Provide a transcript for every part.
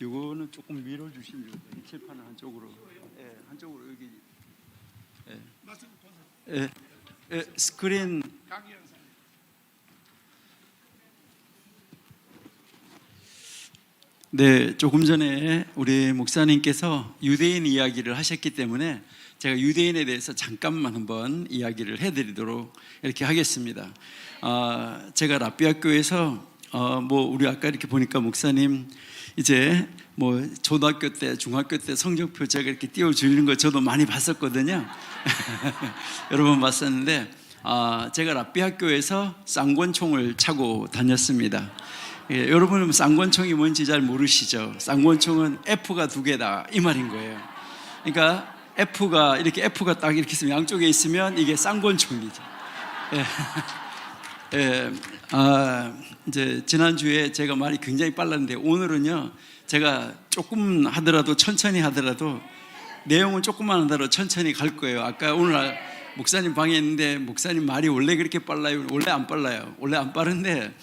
이거는 조금 밀어주시면 칠판을 한쪽으로, 예, 한쪽으로 여기, 예, 예, 스크린. 네, 조금 전에 우리 목사님께서 유대인 이야기를 하셨기 때문에 제가 유대인에 대해서 잠깐만 한번 이야기를 해드리도록 이렇게 하겠습니다. 제가 랍비학교에서 우리 아까 이렇게 보니까 목사님 이제 초등학교 때, 중학교 때 성적표 제가 이렇게 띄워주는 거 저도 많이 봤었거든요. 여러 번 봤었는데 제가 랍비학교에서 쌍권총을 차고 다녔습니다. 예, 여러분은 쌍권총이 뭔지 잘 모르시죠? 쌍권총은 F가 2개다 이 말인 거예요. 그러니까 F가 딱 이렇게 있으면, 양쪽에 있으면 이게 쌍권총이죠. 예. 예. 이제 지난주에 제가 말이 굉장히 빨랐는데 오늘은요, 제가 조금 하더라도 천천히 하더라도 내용은 조금만 하더라도 천천히 갈 거예요. 아까 오늘 목사님 방에 있는데 목사님 말이 원래 그렇게 빨라요? 원래 안 빨라요. 원래 안 빠른데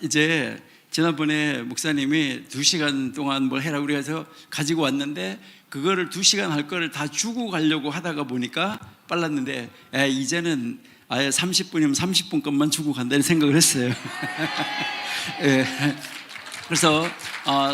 이제 지난번에 목사님이 2시간 동안 뭘 해라 그래서 가지고 왔는데 그거를 2시간 할 거를 다 주고 가려고 하다가 보니까 빨랐는데 이제는 아예 30분이면 30분 것만 주고 간다는 생각을 했어요. 예. 그래서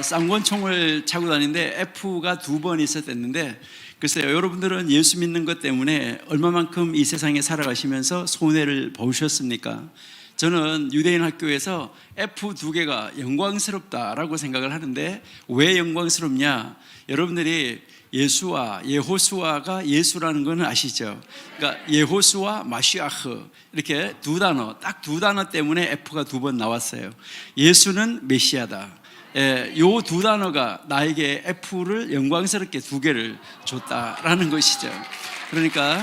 쌍권총을 차고 다니는데 F가 2번 있었는데, 글쎄요, 여러분들은 예수 믿는 것 때문에 얼마만큼 이 세상에 살아가시면서 손해를 보셨습니까? 저는 유대인 학교에서 F 2개가 영광스럽다라고 생각을 하는데, 왜 영광스럽냐? 여러분들이 예수와 예호수아가 예수라는 건 아시죠? 그러니까 예호수아 마시아흐 이렇게 딱 두 단어 때문에 F가 2번 나왔어요. 예수는 메시아다. 요 2단어가 나에게 F를 영광스럽게 2개를 줬다라는 것이죠. 그러니까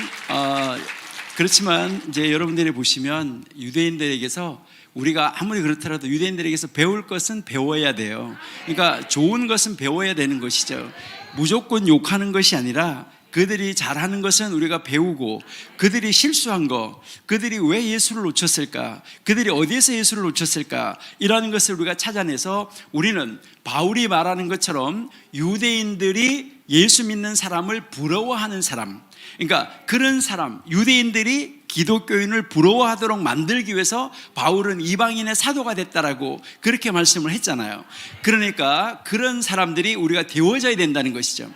그렇지만 이제 여러분들이 보시면 유대인들에게서 우리가 아무리 그렇더라도 유대인들에게서 배울 것은 배워야 돼요. 그러니까 좋은 것은 배워야 되는 것이죠. 무조건 욕하는 것이 아니라 그들이 잘하는 것은 우리가 배우고, 그들이 실수한 거, 그들이 왜 예수를 놓쳤을까, 그들이 어디에서 예수를 놓쳤을까, 이라는 것을 우리가 찾아내서 우리는 바울이 말하는 것처럼 유대인들이 예수 믿는 사람을 부러워하는 사람, 그러니까 그런 사람, 유대인들이 기독교인을 부러워하도록 만들기 위해서 바울은 이방인의 사도가 됐다라고 그렇게 말씀을 했잖아요. 그러니까 그런 사람들이 우리가 되어져야 된다는 것이죠.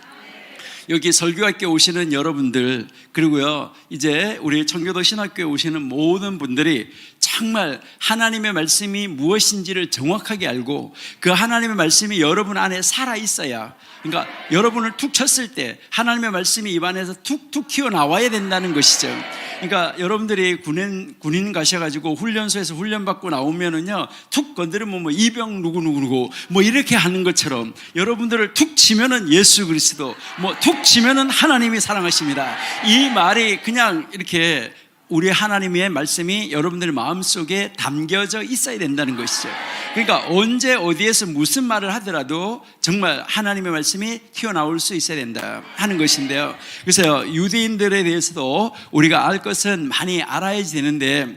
여기 설교학교에 오시는 여러분들, 그리고요 이제 우리 청교도 신학교에 오시는 모든 분들이 정말 하나님의 말씀이 무엇인지를 정확하게 알고 그 하나님의 말씀이 여러분 안에 살아 있어야, 그러니까 여러분을 툭 쳤을 때 하나님의 말씀이 입안에서 툭툭 튀어나와야 된다는 것이죠. 그러니까 여러분들이 군인 가셔가지고 훈련소에서 훈련받고 나오면은요, 툭 건드리면 이병 누구누구 이렇게 하는 것처럼 여러분들을 툭 치면은 예수 그리스도, 툭 치면은 하나님이 사랑하십니다. 이 말이 그냥 이렇게 우리 하나님의 말씀이 여러분들의 마음속에 담겨져 있어야 된다는 것이죠. 그러니까 언제 어디에서 무슨 말을 하더라도 정말 하나님의 말씀이 튀어나올 수 있어야 된다 하는 것인데요. 그래서 유대인들에 대해서도 우리가 알 것은 많이 알아야 되는데,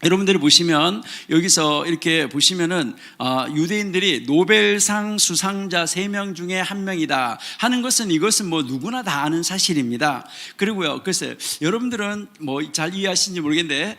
여러분들이 보시면 여기서 이렇게 보시면은 유대인들이 노벨상 수상자 3명 중에 1명이다 하는 것은, 이것은 누구나 다 아는 사실입니다. 그리고요, 글쎄요, 여러분들은 잘 이해하시는지 모르겠는데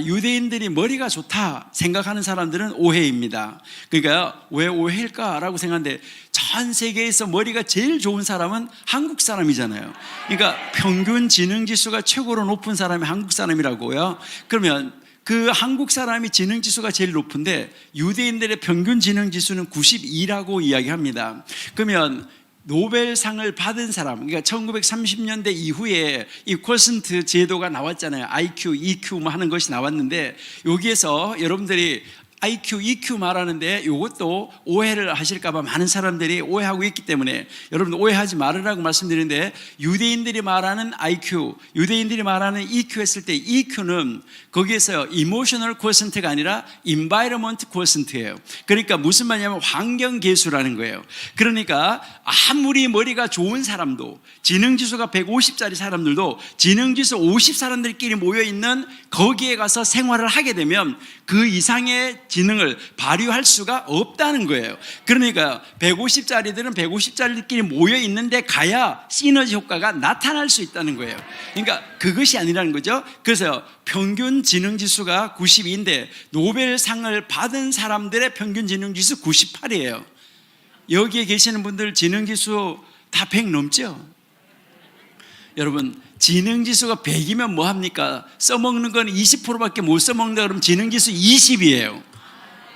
유대인들이 머리가 좋다 생각하는 사람들은 오해입니다. 그러니까 왜 오해일까라고 생각하는데, 전 세계에서 머리가 제일 좋은 사람은 한국 사람이잖아요. 그러니까 평균 지능 지수가 최고로 높은 사람이 한국 사람이라고요. 그러면 그 한국 사람이 지능지수가 제일 높은데 유대인들의 평균 지능지수는 92라고 이야기합니다. 그러면 노벨상을 받은 사람, 그러니까 1930년대 이후에 이 쿼션트 제도가 나왔잖아요. IQ, EQ 하는 것이 나왔는데, 여기에서 여러분들이 IQ, EQ 말하는데 이것도 오해를 하실까봐 많은 사람들이 오해하고 있기 때문에 여러분 오해하지 말으라고 말씀드리는데, 유대인들이 말하는 IQ, 유대인들이 말하는 EQ 했을 때 EQ는 거기에서 Emotional Quotient가 아니라 Environment Quotient예요. 그러니까 무슨 말이냐면 환경계수라는 거예요. 그러니까 아무리 머리가 좋은 사람도, 지능지수가 150짜리 사람들도 지능지수 50 사람들끼리 모여있는 거기에 가서 생활을 하게 되면 그 이상의 지능을 발휘할 수가 없다는 거예요. 그러니까 150짜리들은 150짜리들끼리 모여 있는데 가야 시너지 효과가 나타날 수 있다는 거예요. 그러니까 그것이 아니라는 거죠. 그래서 평균 지능 지수가 92인데 노벨상을 받은 사람들의 평균 지능 지수 98이에요. 여기에 계시는 분들 지능 지수 다 100 넘죠? 여러분, 지능지수가 100이면 뭐합니까? 써먹는 건 20%밖에 못 써먹는다 그러면 지능지수 20이에요.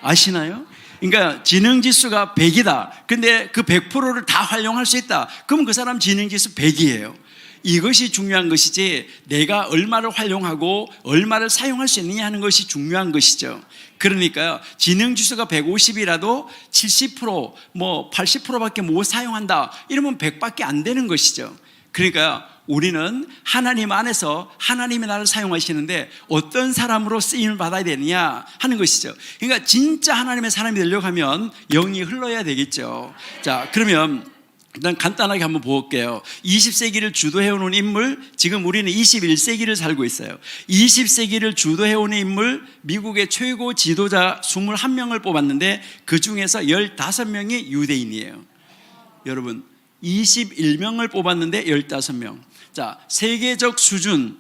아시나요? 그러니까 지능지수가 100이다. 근데 그 100%를 다 활용할 수 있다. 그럼 그 사람 지능지수 100이에요. 이것이 중요한 것이지 내가 얼마를 활용하고 얼마를 사용할 수 있느냐 하는 것이 중요한 것이죠. 그러니까요, 지능지수가 150이라도 70% 뭐 80%밖에 못 사용한다 이러면 100밖에 안 되는 것이죠. 그러니까 우리는 하나님 안에서 하나님이 나를 사용하시는데 어떤 사람으로 쓰임을 받아야 되느냐 하는 것이죠. 그러니까 진짜 하나님의 사람이 되려고 하면 영이 흘러야 되겠죠. 자, 그러면 일단 간단하게 한번 볼게요. 20세기를 주도해오는 인물, 지금 우리는 21세기를 살고 있어요. 20세기를 주도해오는 인물, 미국의 최고 지도자 21명을 뽑았는데 그 중에서 15명이 유대인이에요. 여러분, 21명을 뽑았는데 15명. 자, 세계적 수준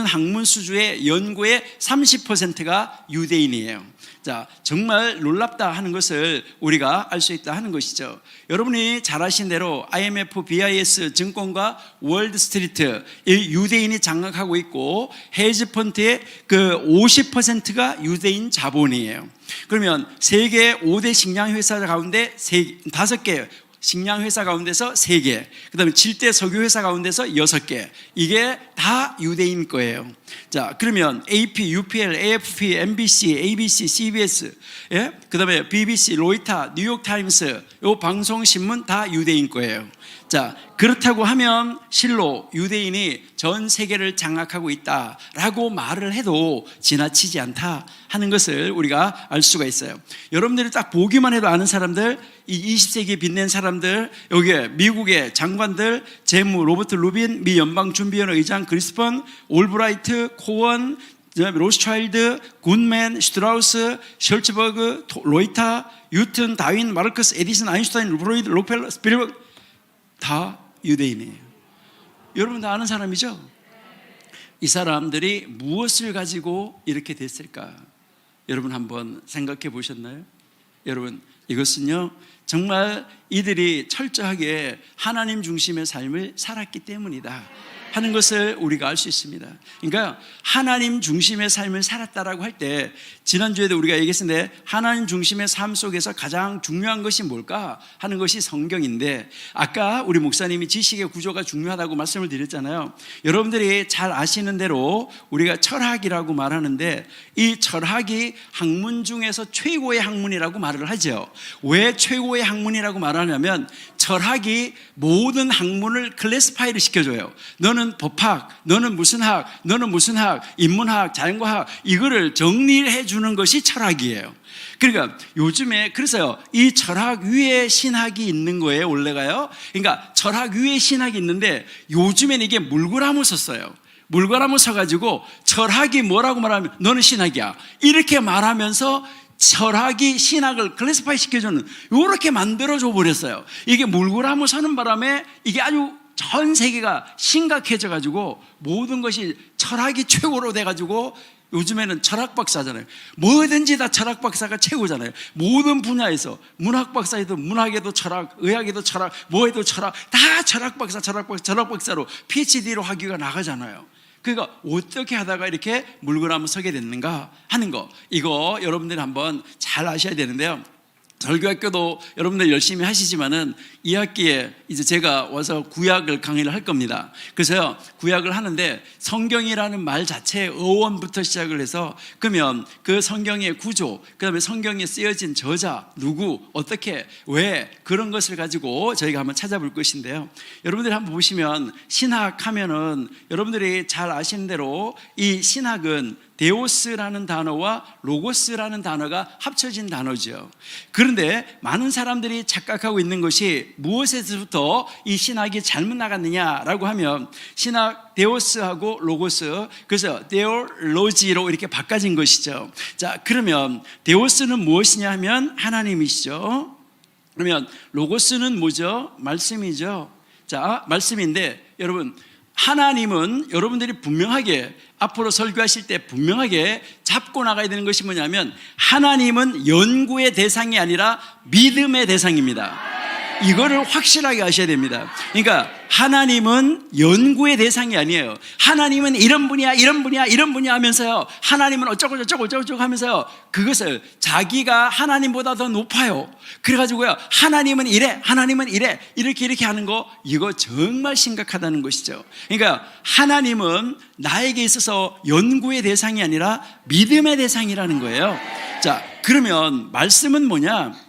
학문 수준의 연구의 30%가 유대인이에요. 자, 정말 놀랍다 하는 것을 우리가 알 수 있다 하는 것이죠. 여러분이 잘 아신 대로 IMF, BIS 증권과 월드스트리트 유대인이 장악하고 있고 헤지펀드의 그 50%가 유대인 자본이에요. 그러면 세계 5대 식량 회사 가운데 5개 식량 회사 가운데서 3개, 그 다음에 7대 석유 회사 가운데서 6개, 이게 다 유대인 거예요. 자, 그러면 AP, UPL, AFP, MBC, ABC, CBS, 예? 그 다음에 BBC, 로이터, 뉴욕타임스, 요 방송, 신문 다 유대인 거예요. 자, 그렇다고 하면 실로 유대인이 전 세계를 장악하고 있다라고 말을 해도 지나치지 않다 하는 것을 우리가 알 수가 있어요. 여러분들이 딱 보기만 해도 아는 사람들, 이 20세기에 빛낸 사람들, 여기에 미국의 장관들, 재무 로버트 루빈, 미 연방준비위원회 의장 크리스펀, 올브라이트, 코원, 로스차일드, 굿맨, 슈트라우스, 셜츠버그, 로이터, 뉴턴, 다윈, 마르크스, 에디슨, 아인슈타인, 브로이드, 록펠러, 스피르버그 다 유대인이에요. 여러분 다 아는 사람이죠? 이 사람들이 무엇을 가지고 이렇게 됐을까? 여러분 한번 생각해 보셨나요? 여러분, 이것은요 정말 이들이 철저하게 하나님 중심의 삶을 살았기 때문이다 하는 것을 우리가 알 수 있습니다. 그러니까 하나님 중심의 삶을 살았다라고 할 때, 지난주에도 우리가 얘기했는데 하나님 중심의 삶 속에서 가장 중요한 것이 뭘까 하는 것이 성경인데, 아까 우리 목사님이 지식의 구조가 중요하다고 말씀을 드렸잖아요. 여러분들이 잘 아시는 대로 우리가 철학이라고 말하는데, 이 철학이 학문 중에서 최고의 학문이라고 말을 하죠. 왜 최고의 학문이라고 말하냐면 철학이 모든 학문을 클래스파이를 시켜줘요. 너는 법학, 너는 무슨 학, 너는 무슨 학, 인문학, 자연과학, 이거를 정리해 주는 것이 철학이에요. 그러니까 요즘에 그래서 이 철학 위에 신학이 있는 거예요, 원래가요. 그러니까 철학 위에 신학이 있는데 요즘에는 이게 물구나무 섰어요. 물구나무 서가지고 철학이 뭐라고 말하면 너는 신학이야 이렇게 말하면서 철학이 신학을 클래스파이 시켜주는, 이렇게 만들어줘 버렸어요. 이게 물구나무 서는 바람에 이게 아주 전 세계가 심각해져 가지고 모든 것이 철학이 최고로 돼 가지고 요즘에는 철학 박사잖아요. 뭐든지 다 철학 박사가 최고잖아요. 모든 분야에서 문학 박사에도 문학에도 철학, 의학에도 철학, 뭐에도 철학, 다 철학 박사, 철학 박사로 PhD로 학위가 나가잖아요. 그러니까 어떻게 하다가 이렇게 물구나무 서게 됐는가 하는 거, 이거 여러분들이 한번 잘 아셔야 되는데요. 설교학교도 여러분들 열심히 하시지만은 이 학기에 이제 제가 와서 구약을 강의를 할 겁니다. 그래서 구약을 하는데 성경이라는 말 자체의 어원부터 시작을 해서, 그러면 그 성경의 구조, 그 다음에 성경에 쓰여진 저자, 누구, 어떻게, 왜, 그런 것을 가지고 저희가 한번 찾아볼 것인데요. 여러분들이 한번 보시면 신학 하면은 여러분들이 잘 아시는 대로 이 신학은 데오스라는 단어와 로고스라는 단어가 합쳐진 단어죠. 그런데 많은 사람들이 착각하고 있는 것이 무엇에서부터 이 신학이 잘못 나갔느냐라고 하면 신학 데오스하고 로고스, 그래서 데올로지로 이렇게 바꿔진 것이죠. 자, 그러면 데오스는 무엇이냐 하면 하나님이시죠. 그러면 로고스는 뭐죠? 말씀이죠. 자, 말씀인데 여러분, 하나님은 여러분들이 분명하게 앞으로 설교하실 때 분명하게 잡고 나가야 되는 것이 뭐냐면, 하나님은 연구의 대상이 아니라 믿음의 대상입니다. 이거를 확실하게 아셔야 됩니다. 그러니까 하나님은 연구의 대상이 아니에요. 하나님은 이런 분이야, 이런 분이야, 이런 분이야 하면서요, 하나님은 어쩌고 저쩌고 저쩌고 하면서요, 그것을 자기가 하나님보다 더 높아요. 그래가지고요, 하나님은 이래, 하나님은 이래, 이렇게 하는 거, 이거 정말 심각하다는 것이죠. 그러니까 하나님은 나에게 있어서 연구의 대상이 아니라 믿음의 대상이라는 거예요. 자, 그러면 말씀은 뭐냐?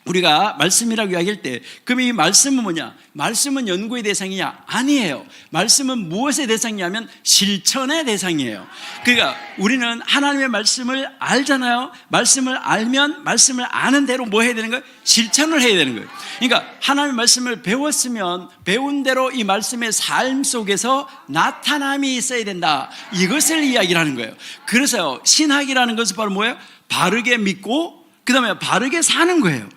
우리가 말씀이라고 이야기할 때, 그럼 이 말씀은 뭐냐? 말씀은 연구의 대상이냐? 아니에요. 말씀은 무엇의 대상이냐면 실천의 대상이에요. 그러니까 우리는 하나님의 말씀을 알잖아요. 말씀을 알면 말씀을 아는 대로 뭐 해야 되는 거예요? 실천을 해야 되는 거예요. 그러니까 하나님의 말씀을 배웠으면 배운 대로 이 말씀의 삶 속에서 나타남이 있어야 된다, 이것을 이야기를 하는 거예요. 그래서 신학이라는 것은 바로 뭐예요? 바르게 믿고 그 다음에 바르게 사는 거예요.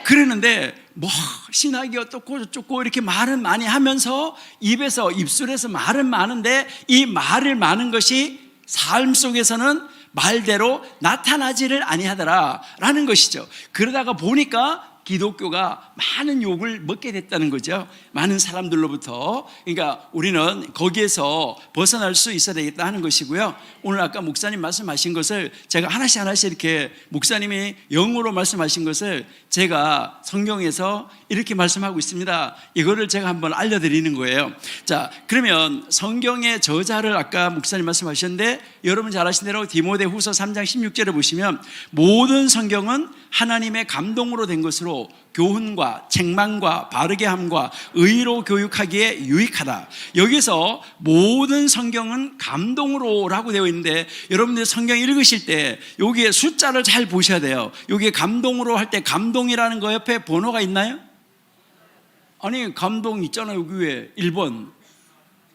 그러는데 뭐 신학이 어떻고 저쩌고 이렇게 말은 많이 하면서 입술에서 말은 많은데 이 말을 많은 것이 삶 속에서는 말대로 나타나지를 아니하더라라는 것이죠. 그러다가 보니까 기독교가 많은 욕을 먹게 됐다는 거죠. 많은 사람들로부터. 그러니까 우리는 거기에서 벗어날 수 있어야 되겠다 하는 것이고요. 오늘 아까 목사님 말씀하신 것을 제가 하나씩 이렇게, 목사님이 영어로 말씀하신 것을 제가 성경에서 이렇게 말씀하고 있습니다. 이거를 제가 한번 알려드리는 거예요. 자, 그러면 성경의 저자를 아까 목사님 말씀하셨는데, 여러분 잘 아시는 대로 디모데후서 3장 16절에 보시면 모든 성경은 하나님의 감동으로 된 것으로 교훈과 책망과 바르게 함과 의로 교육하기에 유익하다. 여기서 모든 성경은 감동으로라고 되어 있는데, 여러분들 성경 읽으실 때 여기에 숫자를 잘 보셔야 돼요. 여기에 감동으로 할 때 감동이라는 거 옆에 번호가 있나요? 아니, 감동 있잖아요. 여기 위에 1번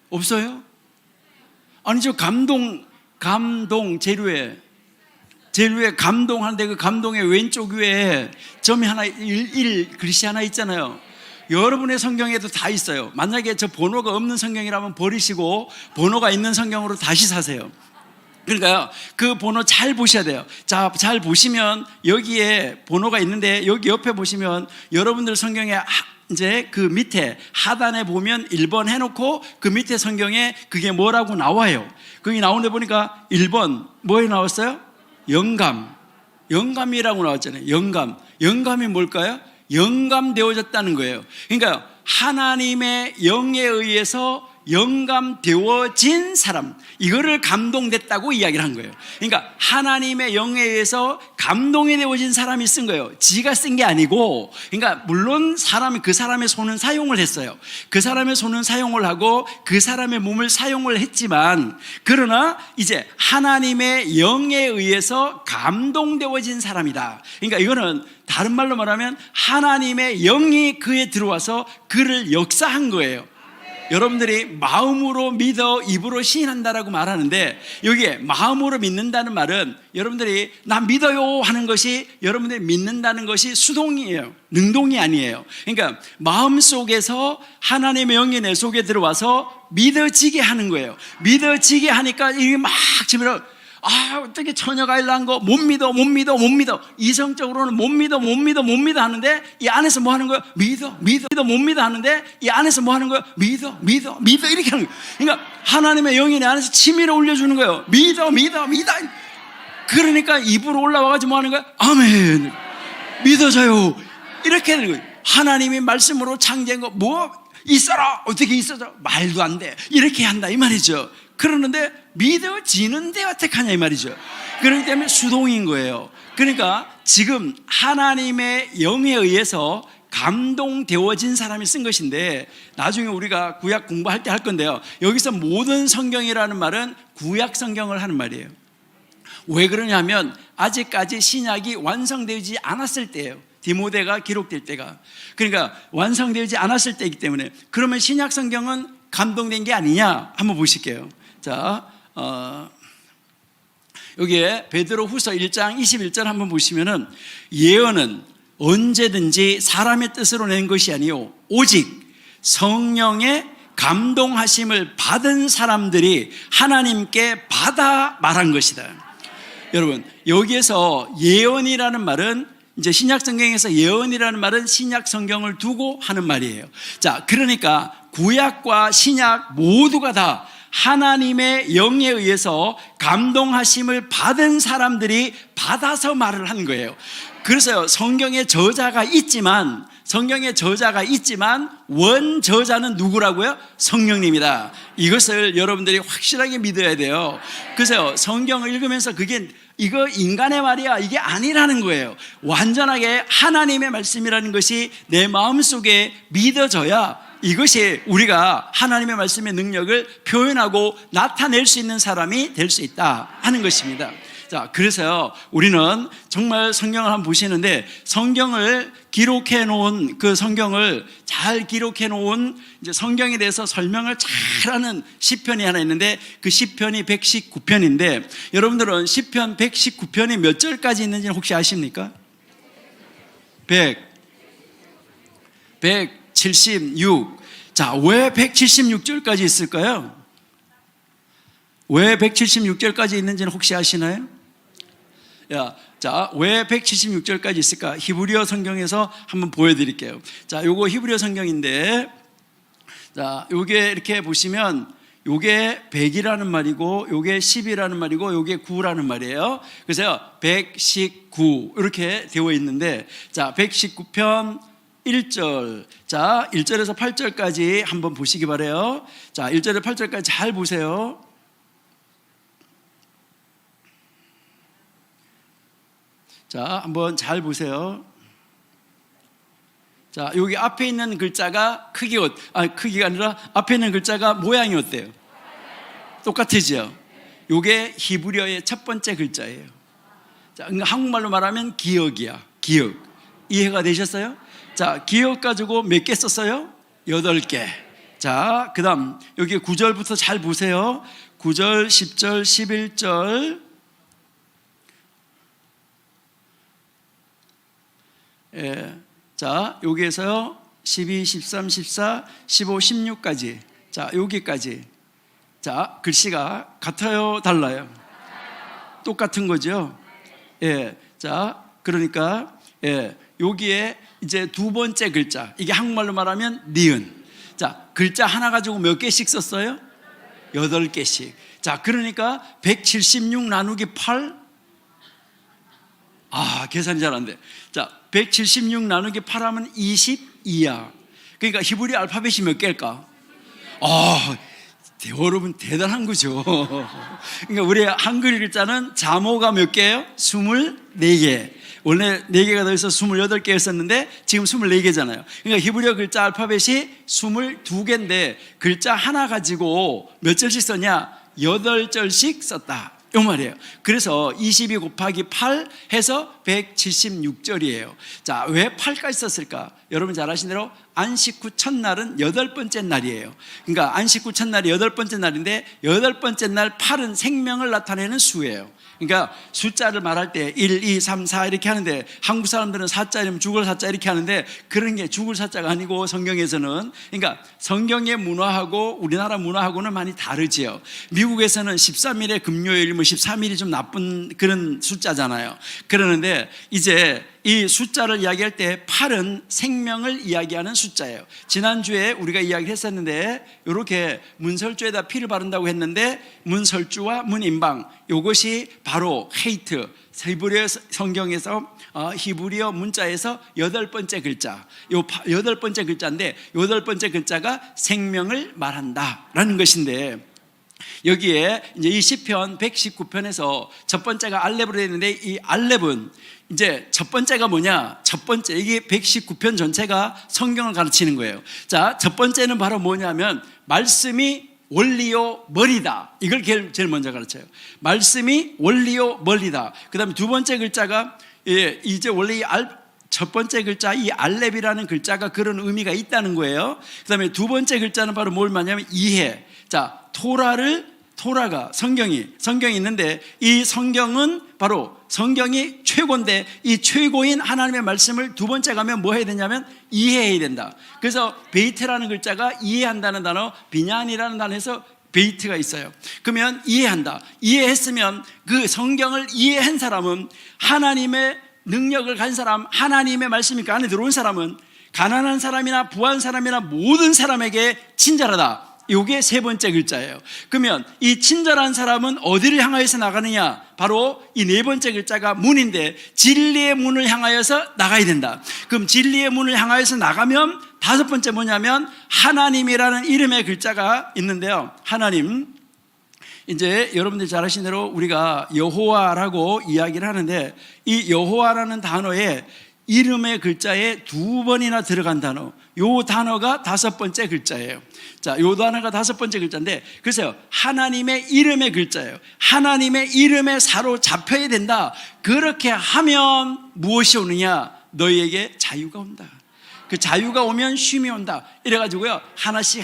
없어요? 아니, 저 감동 제일 위에 감동하는데 그 감동의 왼쪽 위에 점이 하나, 1 글씨 하나 있잖아요. 여러분의 성경에도 다 있어요. 만약에 저 번호가 없는 성경이라면 버리시고 번호가 있는 성경으로 다시 사세요. 그러니까요, 그 번호 잘 보셔야 돼요. 자, 잘 보시면 여기에 번호가 있는데, 여기 옆에 보시면 여러분들 성경에 이제 그 밑에 하단에 보면 1번 해놓고 그 밑에 성경에 그게 뭐라고 나와요. 거기 나오는데 보니까 1번 뭐에 나왔어요? 영감이라고 나왔잖아요. 영감이 뭘까요? 영감되어졌다는 거예요. 그러니까 하나님의 영에 의해서 영감되어진 사람, 이거를 감동됐다고 이야기를 한 거예요. 그러니까 하나님의 영에 의해서 감동이 되어진 사람이 쓴 거예요. 지가 쓴 게 아니고. 그러니까 물론 그 사람의 손은 사용을 했어요. 그 사람의 손은 사용을 하고 그 사람의 몸을 사용을 했지만, 그러나 이제 하나님의 영에 의해서 감동되어진 사람이다. 그러니까 이거는 다른 말로 말하면 하나님의 영이 그에 들어와서 그를 역사한 거예요. 여러분들이 마음으로 믿어 입으로 시인한다라고 말하는데, 여기에 마음으로 믿는다는 말은 여러분들이 나 믿어요 하는 것이, 여러분들이 믿는다는 것이 수동이에요. 능동이 아니에요. 그러니까 마음속에서 하나님의 영이 내 속에 들어와서 믿어지게 하는 거예요. 믿어지게 하니까 이게 막 지금 어떻게 처녀가 일어난 거 못 믿어. 이성적으로는 못 믿어 하는데 이 안에서 뭐 하는 거예요? 믿어 못 믿어 하는데 이 안에서 뭐 하는 거예요? 믿어 이렇게 하는 거예요. 그러니까 하나님의 영이 내 안에서 치밀어 올려주는 거예요. 믿어. 그러니까 입으로 올라와가지고 뭐 하는 거예요? 아멘, 믿어져요, 이렇게 되는 거예요. 하나님이 말씀으로 창조한 거 뭐 있어라, 어떻게 있어져? 말도 안 돼, 이렇게 한다 이 말이죠. 그러는데 믿어지는데 어떻게 하냐 이 말이죠. 그렇기 때문에 수동인 거예요. 그러니까 지금 하나님의 영에 의해서 감동되어진 사람이 쓴 것인데, 나중에 우리가 구약 공부할 때 할 건데요, 여기서 모든 성경이라는 말은 구약 성경을 하는 말이에요. 왜 그러냐면 아직까지 신약이 완성되지 않았을 때예요. 디모데가 기록될 때가, 그러니까 완성되지 않았을 때이기 때문에, 그러면 신약 성경은 감동된 게 아니냐 한번 보실게요. 자, 여기에 베드로후서 1장 21절 한번 보시면은, 예언은 언제든지 사람의 뜻으로 낸 것이 아니요 오직 성령의 감동하심을 받은 사람들이 하나님께 받아 말한 것이다. 여러분, 여기에서 예언이라는 말은, 이제 신약 성경에서 예언이라는 말은 신약 성경을 두고 하는 말이에요. 자, 그러니까 구약과 신약 모두가 다 하나님의 영에 의해서 감동하심을 받은 사람들이 받아서 말을 한 거예요. 그래서 성경의 저자가 있지만 원저자는 누구라고요? 성령님이다. 이것을 여러분들이 확실하게 믿어야 돼요. 그래서 성경을 읽으면서 이거 인간의 말이야, 이게 아니라는 거예요. 완전하게 하나님의 말씀이라는 것이 내 마음속에 믿어져야 이것이 우리가 하나님의 말씀의 능력을 표현하고 나타낼 수 있는 사람이 될 수 있다 하는 것입니다. 자, 그래서 우리는 정말 성경을 한번 보시는데, 성경을 기록해 놓은, 그 성경을 잘 기록해 놓은 이제 성경에 대해서 설명을 잘하는 시편이 하나 있는데, 그 시편이 119편인데, 여러분들은 시편 119편이 몇 절까지 있는지 혹시 아십니까? 176. 자, 왜 176절까지 있을까요? 왜 176절까지 있는지는 혹시 아시나요? 자, 왜 176절까지 있을까? 히브리어 성경에서 한번 보여드릴게요. 자, 요거 히브리어 성경인데, 자, 요게 이렇게 보시면, 요게 100이라는 말이고, 요게 10이라는 말이고, 요게 9라는 말이에요. 그래서 119 이렇게 되어 있는데, 자, 119편 1절, 자, 1절에서 8절까지 한번 보시기 바라요. 자, 1절에서 8절까지 잘 보세요. 자, 한번 잘 보세요. 자, 여기 앞에 있는 글자가 크기가 아니라 앞에 있는 글자가 모양이 어때요? 똑같으죠? 요게 히브리어의 첫 번째 글자예요. 자, 한국말로 말하면 기억이야. 기억. 이해가 되셨어요? 자, 기억 가지고 몇 개 썼어요? 8개. 자, 그 다음 여기 9절부터 잘 보세요. 9절, 10절, 11절. 자, 여기에서요 12, 13, 14, 15, 16까지. 자, 여기까지. 자, 글씨가 같아요, 달라요? 똑같은 거죠? 자, 그러니까 여기에 이제 두 번째 글자, 이게 한국말로 말하면 니은. 자, 글자 하나 가지고 몇 개씩 썼어요? 8개씩. 자, 그러니까 176 나누기 8. 계산이 잘 안 돼. 자, 176 나누기 8 하면 22야. 그러니까 히브리 알파벳이 몇 개일까? 여러분 대단한 거죠. 그러니까 우리 한글 글자는 자모가 몇 개예요? 24개. 원래 4개가 더해서 28개였었는데 지금 24개잖아요. 그러니까 히브리어 글자 알파벳이 22개인데 글자 하나 가지고 몇 절씩 썼냐? 8절씩 썼다, 이 말이에요. 그래서 22 곱하기 8 해서 176절이에요. 자, 왜 8까지 썼을까? 여러분 잘 아시는 대로 안식 후 첫날은 8번째 날이에요. 그러니까 안식 후 첫날이 8번째 날인데 8번째 날 8은 생명을 나타내는 수예요. 그러니까 숫자를 말할 때 1, 2, 3, 4 이렇게 하는데 한국 사람들은 4자이면 죽을 4자 이렇게 하는데 그런 게 죽을 4자가 아니고 성경에서는, 그러니까 성경의 문화하고 우리나라 문화하고는 많이 다르지요. 미국에서는 13일에 금요일, 13일이 좀 나쁜 그런 숫자잖아요. 그러는데 이제 이 숫자를 이야기할 때 8은 생명을 이야기하는 숫자예요. 지난주에 우리가 이야기를 했었는데 이렇게 문설주에다 피를 바른다고 했는데 문설주와 문임방, 이것이 바로 헤이트, 히브리어 성경에서 히브리어 문자에서 8번째 글자, 요 8번째 글자인데 8번째 글자가 생명을 말한다라는 것인데, 여기에 이제 이 시편 119편에서 첫 번째가 알렙으로 되어 있는데 이 알렙은 이제 첫 번째가 뭐냐? 첫 번째, 이게 119편 전체가 성경을 가르치는 거예요. 자, 첫 번째는 바로 뭐냐면 말씀이 원리요 머리다. 이걸 제일 먼저 가르쳐요. 말씀이 원리요 머리다. 그 다음에 두 번째 글자가 이제 원래 첫 번째 글자 이 알렙이라는 글자가 그런 의미가 있다는 거예요. 그 다음에 두 번째 글자는 바로 뭘 말하냐면 이해. 자, 토라가 성경이 있는데 이 성경은 바로 성경이 최고인데 이 최고인 하나님의 말씀을 두 번째 가면 뭐 해야 되냐면 이해해야 된다. 그래서 베이트라는 글자가 이해한다는 단어, 비냐니라는 단어에서 베이트가 있어요. 그러면 이해한다. 이해했으면 그 성경을 이해한 사람은 하나님의 능력을 가진 사람, 하나님의 말씀이 그 안에 들어온 사람은 가난한 사람이나 부한 사람이나 모든 사람에게 친절하다. 이게 세 번째 글자예요. 그러면 이 친절한 사람은 어디를 향하여서 나가느냐? 바로 이 네 번째 글자가 문인데 진리의 문을 향하여서 나가야 된다. 그럼 진리의 문을 향하여서 나가면 다섯 번째 뭐냐면 하나님이라는 이름의 글자가 있는데요. 하나님, 이제 여러분들이 잘 아시는 대로 우리가 여호와라고 이야기를 하는데 이 여호와라는 단어에 이름의 글자에 두 번이나 들어간 단어, 요 단어가 다섯 번째 글자예요. 자, 요 단어가 다섯 번째 글자인데, 글쎄요, 하나님의 이름의 글자예요. 하나님의 이름에 사로잡혀야 된다. 그렇게 하면 무엇이 오느냐? 너희에게 자유가 온다. 그 자유가 오면 쉼이 온다. 이래가지고요, 하나씩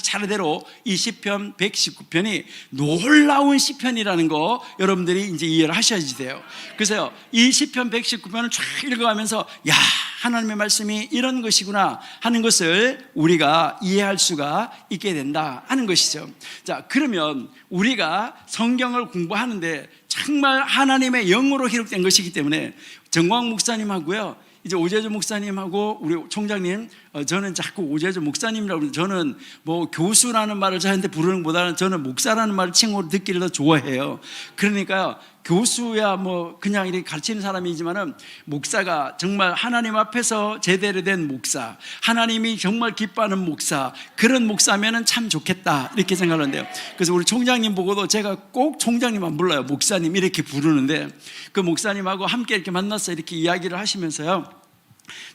차례대로 이 시편 119편이 놀라운 시편이라는 거 여러분들이 이제 이해를 하셔야지 돼요. 그래서요, 이 시편 119편을 쫙 읽어가면서 야, 하나님의 말씀이 이런 것이구나 하는 것을 우리가 이해할 수가 있게 된다 하는 것이죠. 자, 그러면 우리가 성경을 공부하는데 정말 하나님의 영으로 기록된 것이기 때문에 정광 목사님하고요, 이제 오재조 목사님하고 우리 총장님, 저는 자꾸 오재조 목사님이라고 그러는데 저는 뭐 교수라는 말을 저한테 부르는 것보다는 저는 목사라는 말을 칭호로 듣기를 더 좋아해요. 그러니까요, 교수야 뭐 그냥 이렇게 가르치는 사람이지만은 목사가 정말 하나님 앞에서 제대로 된 목사, 하나님이 정말 기뻐하는 목사, 그런 목사면은 참 좋겠다 이렇게 생각하는데요. 그래서 우리 총장님 보고도 제가 꼭 총장님 안 불러요, 목사님 이렇게 부르는데, 그 목사님하고 함께 이렇게 만나서 이렇게 이야기를 하시면서요,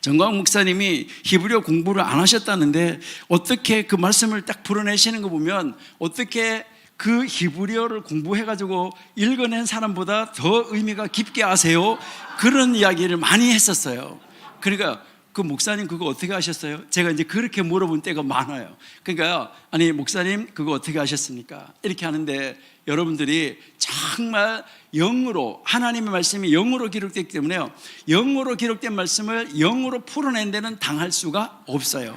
정광 목사님이 히브리어 공부를 안 하셨다는데 어떻게 그 말씀을 딱 풀어내시는 거 보면 어떻게 그 히브리어를 공부해가지고 읽어낸 사람보다 더 의미가 깊게 아세요? 그런 이야기를 많이 했었어요. 그러니까 그 목사님 그거 어떻게 하셨어요? 제가 이제 그렇게 물어본 때가 많아요. 그러니까 아니 목사님 그거 어떻게 하셨습니까? 이렇게 하는데 여러분들이 정말 영으로, 하나님의 말씀이 영으로 기록됐기 때문에요, 영으로 기록된 말씀을 영으로 풀어낸 데는 당할 수가 없어요.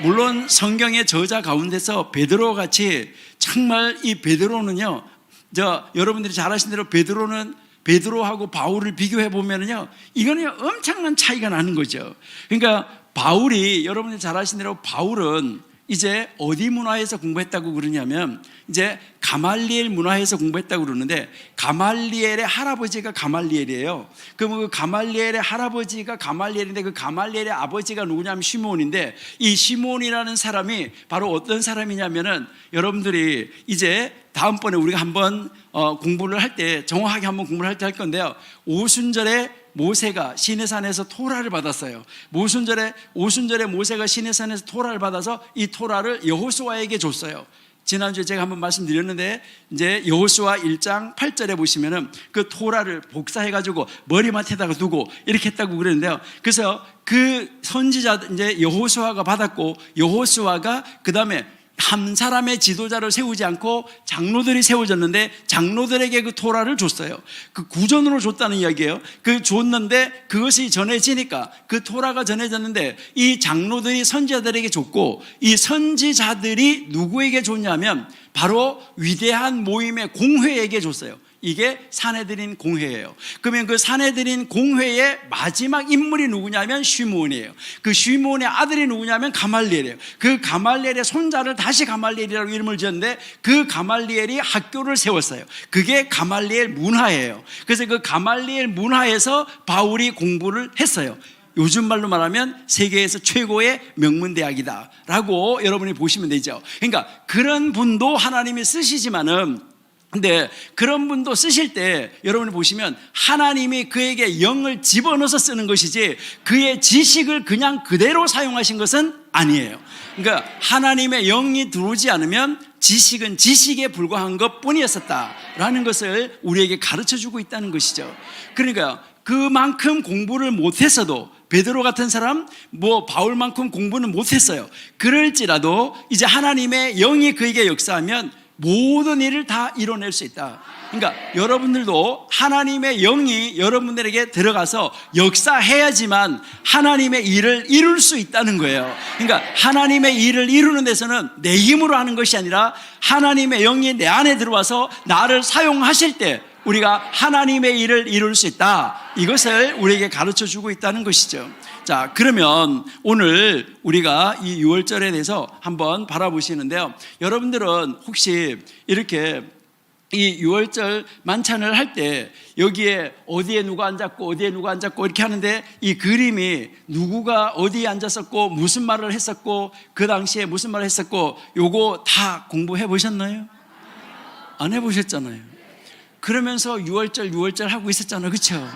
물론 성경의 저자 가운데서 베드로 같이 정말 이 베드로는요, 여러분들이 잘 아시는 대로 베드로하고 바울을 비교해 보면은요, 이거는 엄청난 차이가 나는 거죠. 그러니까 바울이, 여러분들이 잘 아시는 대로 바울은 이제 어디 문화에서 공부했다고 그러냐면 이제 가말리엘 문화에서 공부했다고 그러는데, 가말리엘의 할아버지가 가말리엘이에요. 그럼 그 가말리엘의 할아버지가 가말리엘인데 그 가말리엘의 아버지가 누구냐면 시몬인데, 이 시몬이라는 사람이 바로 어떤 사람이냐면은 여러분들이 이제 다음번에 우리가 한번 공부를 할 때 정확하게 한번 공부를 할 때 할 건데요, 오순절에 모세가 시내산에서 토라를 받았어요. 오순절에 모세가 시내산에서 토라를 받아서 이 토라를 여호수아에게 줬어요. 지난주에 제가 한번 말씀드렸는데, 이제 여호수아 1장 8절에 보시면은 그 토라를 복사해가지고 머리맡에다가 두고 이렇게 했다고 그랬는데요. 그래서 그 선지자 이제 여호수아가 받았고, 여호수아가 그 다음에 한 사람의 지도자를 세우지 않고 장로들이 세워졌는데 장로들에게 그 토라를 줬어요. 그 구전으로 줬다는 이야기예요. 그 줬는데 그것이 전해지니까, 그 토라가 전해졌는데 이 장로들이 선지자들에게 줬고, 이 선지자들이 누구에게 줬냐면 바로 위대한 모임의 공회에게 줬어요. 이게 사내들인 공회예요. 그러면 그 사내들인 공회의 마지막 인물이 누구냐면 쉬므온이에요. 그 쉬므온의 아들이 누구냐면 가말리엘이에요. 그 가말리엘의 손자를 다시 가말리엘이라고 이름을 지었는데 그 가말리엘이 학교를 세웠어요. 그게 가말리엘 문화예요. 그래서 그 가말리엘 문화에서 바울이 공부를 했어요. 요즘 말로 말하면 세계에서 최고의 명문대학이다 라고 여러분이 보시면 되죠. 그러니까 그런 분도 하나님이 쓰시지만은, 근데 그런 분도 쓰실 때 여러분이 보시면 하나님이 그에게 영을 집어넣어서 쓰는 것이지 그의 지식을 그냥 그대로 사용하신 것은 아니에요. 그러니까 하나님의 영이 들어오지 않으면 지식은 지식에 불과한 것 뿐이었었다라는 것을 우리에게 가르쳐주고 있다는 것이죠. 그러니까 그만큼 공부를 못했어도 베드로 같은 사람, 바울만큼 공부는 못했어요. 그럴지라도 이제 하나님의 영이 그에게 역사하면 모든 일을 다 이뤄낼 수 있다. 그러니까 여러분들도 하나님의 영이 여러분들에게 들어가서 역사해야지만 하나님의 일을 이룰 수 있다는 거예요. 그러니까 하나님의 일을 이루는 데서는 내 힘으로 하는 것이 아니라 하나님의 영이 내 안에 들어와서 나를 사용하실 때 우리가 하나님의 일을 이룰 수 있다. 이것을 우리에게 가르쳐 주고 있다는 것이죠. 자, 그러면 오늘 우리가 이 6월절에 대해서 한번 바라보시는데요. 여러분들은 혹시 이렇게 이 6월절 만찬을 할 때 여기에 어디에 누가 앉았고 어디에 누가 앉았고 이렇게 하는데 이 그림이 누구가 어디에 앉았었고 무슨 말을 했었고 그 당시에 무슨 말을 했었고 요거 다 공부해 보셨나요? 안 해보셨잖아요. 그러면서 6월절 하고 있었잖아요. 그렇죠?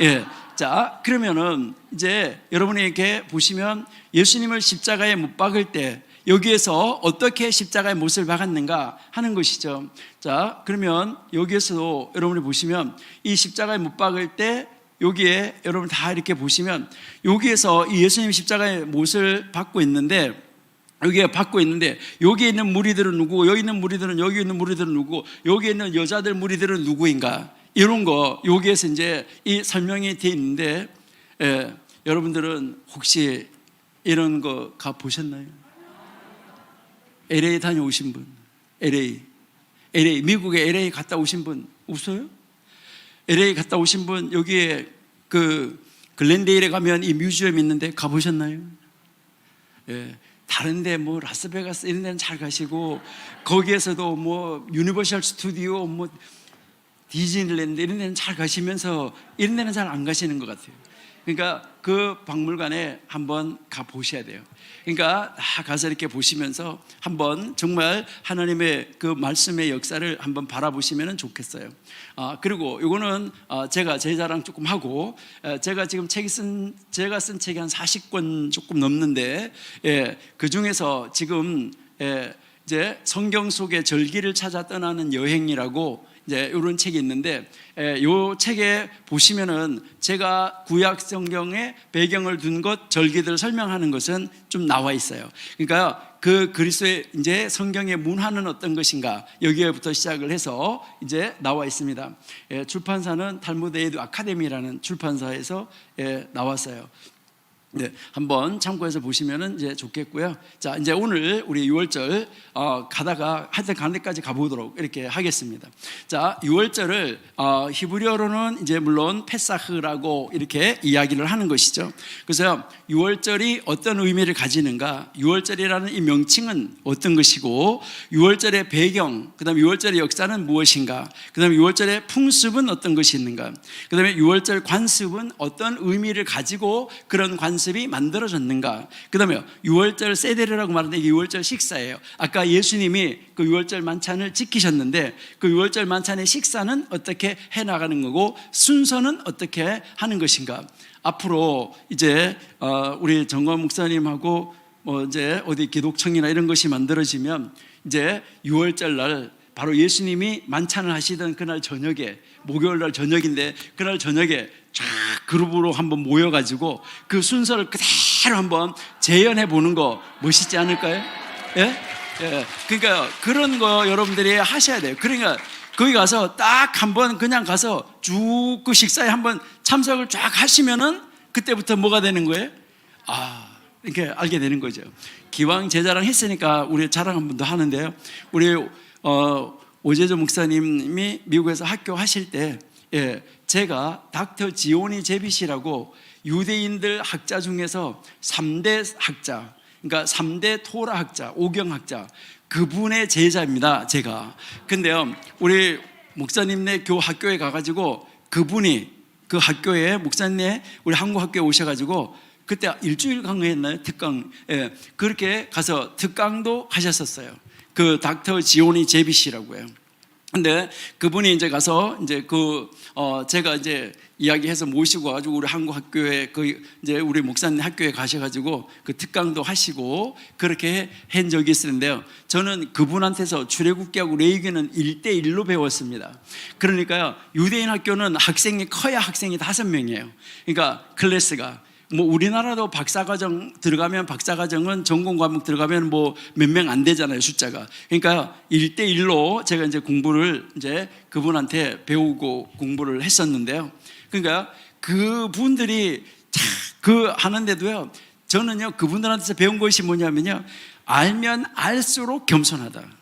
예. 자, 그러면은 이제 여러분이 이렇게 보시면 예수님을 십자가에 못 박을 때 여기에서 어떻게 십자가에 못을 박았는가 하는 것이죠. 자, 그러면 여기에서도 여러분이 보시면 이 십자가에 못 박을 때 여기에 여러분 다 이렇게 보시면 여기에서 이 예수님 십자가에 못을 박고 있는데 여기에 받고 있는데 여기에 있는 무리들은 누구고 여기 있는 무리들은 여기 있는 무리들은 누구고 여기에 있는 여자들 무리들은 누구인가 이런 거 여기에서 이제 이 설명이 되어 있는데 여러분들은 혹시 이런 거 가 보셨나요? LA 다녀오신 분, LA 미국에 LA 갔다 오신 분 없어요? LA 갔다 오신 분 여기에 그 글렌데일에 가면 이 뮤지엄 있는데 가 보셨나요? 예. 다른데 라스베가스 이런 데는 잘 가시고 거기에서도 유니버셜 스튜디오 디즈니랜드 이런 데는 잘 가시면서 이런 데는 잘 안 가시는 것 같아요. 그러니까 그 박물관에 한번 가 보셔야 돼요. 그러니까 가서 이렇게 보시면서 한번 정말 하나님의 그 말씀의 역사를 한번 바라보시면 좋겠어요. 그리고 이거는 제가 제 자랑 조금 하고 제가 지금 제가 쓴 책이 한 40권 조금 넘는데 그 중에서 지금 이제 성경 속의 절기를 찾아 떠나는 여행이라고 이제 이런 책이 있는데 이 책에 보시면은 제가 구약 성경의 배경을 둔 것 절기들을 설명하는 것은 좀 나와 있어요. 그러니까 그 그리스도의 이제 성경의 문화는 어떤 것인가 여기에부터 시작을 해서 이제 나와 있습니다. 출판사는 탈무드 에이드 아카데미라는 출판사에서 나왔어요. 네, 한번 참고해서 보시면 이제 좋겠고요. 자, 이제 오늘 우리 6월절 가다가 하여튼 가는 데까지 가보도록 이렇게 하겠습니다. 자, 6월절을 히브리어로는 이제 물론 페사흐라고 이렇게 이야기를 하는 것이죠. 그래서 6월절이 어떤 의미를 가지는가, 6월절이라는 이 명칭은 어떤 것이고, 6월절의 배경, 그다음에 6월절의 역사는 무엇인가, 그다음에 6월절의 풍습은 어떤 것이 있는가, 그다음에 6월절 관습은 어떤 의미를 가지고 그런 관습이 만들어졌는가, 그 다음에 6월절 세데르라고 말하는데 이게 6월절 식사예요. 아까 예수님이 그 6월절 만찬을 지키셨는데 그 6월절 만찬의 식사는 어떻게 해나가는 거고 순서는 어떻게 하는 것인가. 앞으로 이제 우리 정광 목사님하고 이제 어디 기독청이나 이런 것이 만들어지면 이제 6월절 날 바로 예수님이 만찬을 하시던 그날 저녁에, 목요일 날 저녁인데 그날 저녁에 쫙 그룹으로 한번 모여가지고 그 순서를 그대로 한번 재현해 보는 거 멋있지 않을까요? 예? 예. 그러니까 그런 거 여러분들이 하셔야 돼요. 그러니까 거기 가서 딱 한번 그냥 가서 쭉 그 식사에 한번 참석을 쫙 하시면은 그때부터 뭐가 되는 거예요? 이렇게 알게 되는 거죠. 기왕 제 자랑 했으니까 우리 자랑 한 번 더 하는데요. 우리 오재조 목사님이 미국에서 학교 하실 때 제가 닥터 지오니 제빗이라고 유대인들 학자 중에서 3대 학자, 그러니까 3대 토라 학자, 오경학자, 그분의 제자입니다, 제가. 근데요, 우리 목사님네 학교에 가가지고 그분이 그 학교에 목사님네 우리 한국 학교에 오셔가지고 그때 일주일 강의했나요? 특강. 그렇게 가서 특강도 하셨었어요. 그 닥터 지오니 제빗이라고 해요. 근데 그분이 이제 가서 이제 제가 이제 이야기해서 모시고 가지고 우리 한국 학교에 이제 우리 목사님 학교에 가셔가지고 그 특강도 하시고 그렇게 한 적이 있었는데요. 저는 그분한테서 출애굽기하고 레위기는 1대1로 배웠습니다. 그러니까요, 유대인 학교는 학생이 커야 학생이 5명이에요. 그러니까 클래스가. 뭐 우리나라도 박사과정 들어가면 박사과정은 전공 과목 들어가면 뭐 몇 명 안 되잖아요, 숫자가. 그러니까 1대1로 제가 이제 공부를 이제 그분한테 배우고 공부를 했었는데요. 그러니까 그분들이 그 하는데도요, 저는요 그분들한테서 배운 것이 뭐냐면요, 알면 알수록 겸손하다.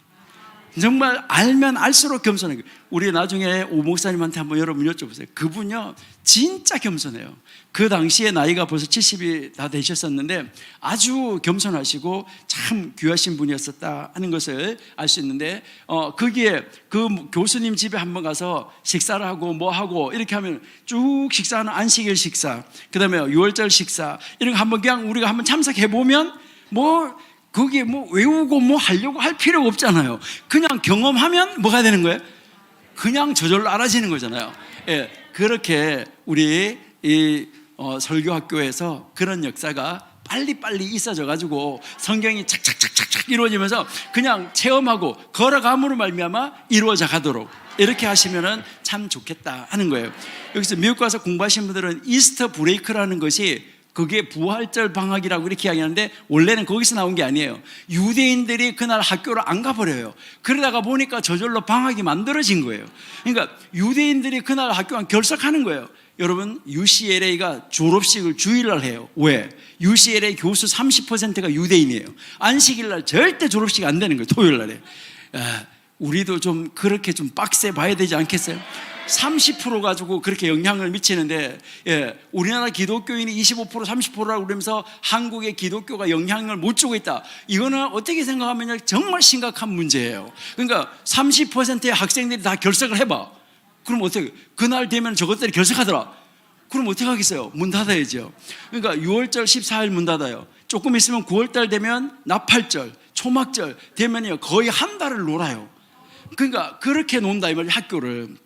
정말 알면 알수록 겸손해요. 우리 나중에 오 목사님한테 한번 여러분 여쭤보세요. 그분요 진짜 겸손해요. 그 당시에 나이가 벌써 70이 다 되셨었는데 아주 겸손하시고 참 귀하신 분이었었다 하는 것을 알 수 있는데, 거기에 그 교수님 집에 한번 가서 식사를 하고 뭐 하고 이렇게 하면 쭉 식사하는 안식일 식사, 그 다음에 6월절 식사 이런 거 한번 그냥 우리가 한번 참석해 보면 뭐 거기에 뭐 외우고 뭐 하려고 할 필요가 없잖아요. 그냥 경험하면 뭐가 되는 거예요? 그냥 저절로 알아지는 거잖아요. 예, 그렇게 우리 이 설교학교에서 그런 역사가 빨리빨리 있어져 가지고 성경이 착착착착착 이루어지면서 그냥 체험하고 걸어감으로 말미암아 이루어져 가도록 이렇게 하시면은 참 좋겠다 하는 거예요. 여기서 미국 가서 공부하신 분들은 이스터 브레이크라는 것이 그게 부활절 방학이라고 이렇게 이야기하는데 원래는 거기서 나온 게 아니에요. 유대인들이 그날 학교를 안 가버려요. 그러다가 보니까 저절로 방학이 만들어진 거예요. 그러니까 유대인들이 그날 학교 안 결석하는 거예요. 여러분, UCLA가 졸업식을 주일날 해요. 왜? UCLA 교수 30%가 유대인이에요. 안식일날 절대 졸업식 안 되는 거예요. 토요일날에. 우리도 좀 그렇게 좀 빡세 봐야 되지 않겠어요? 30% 가지고 그렇게 영향을 미치는데, 우리나라 기독교인이 25% 30%라고 그러면서 한국의 기독교가 영향을 못 주고 있다. 이거는 어떻게 생각하면 정말 심각한 문제예요. 그러니까 30%의 학생들이 다 결석을 해봐. 그럼 어떻게, 그날 되면 저것들이 결석하더라. 그럼 어떻게 하겠어요? 문 닫아야죠. 그러니까 6월절 14일 문 닫아요. 조금 있으면 9월달 되면 나팔절, 초막절 되면요 거의 한 달을 놀아요. 그러니까 그렇게 논다 이 말이에요, 학교를.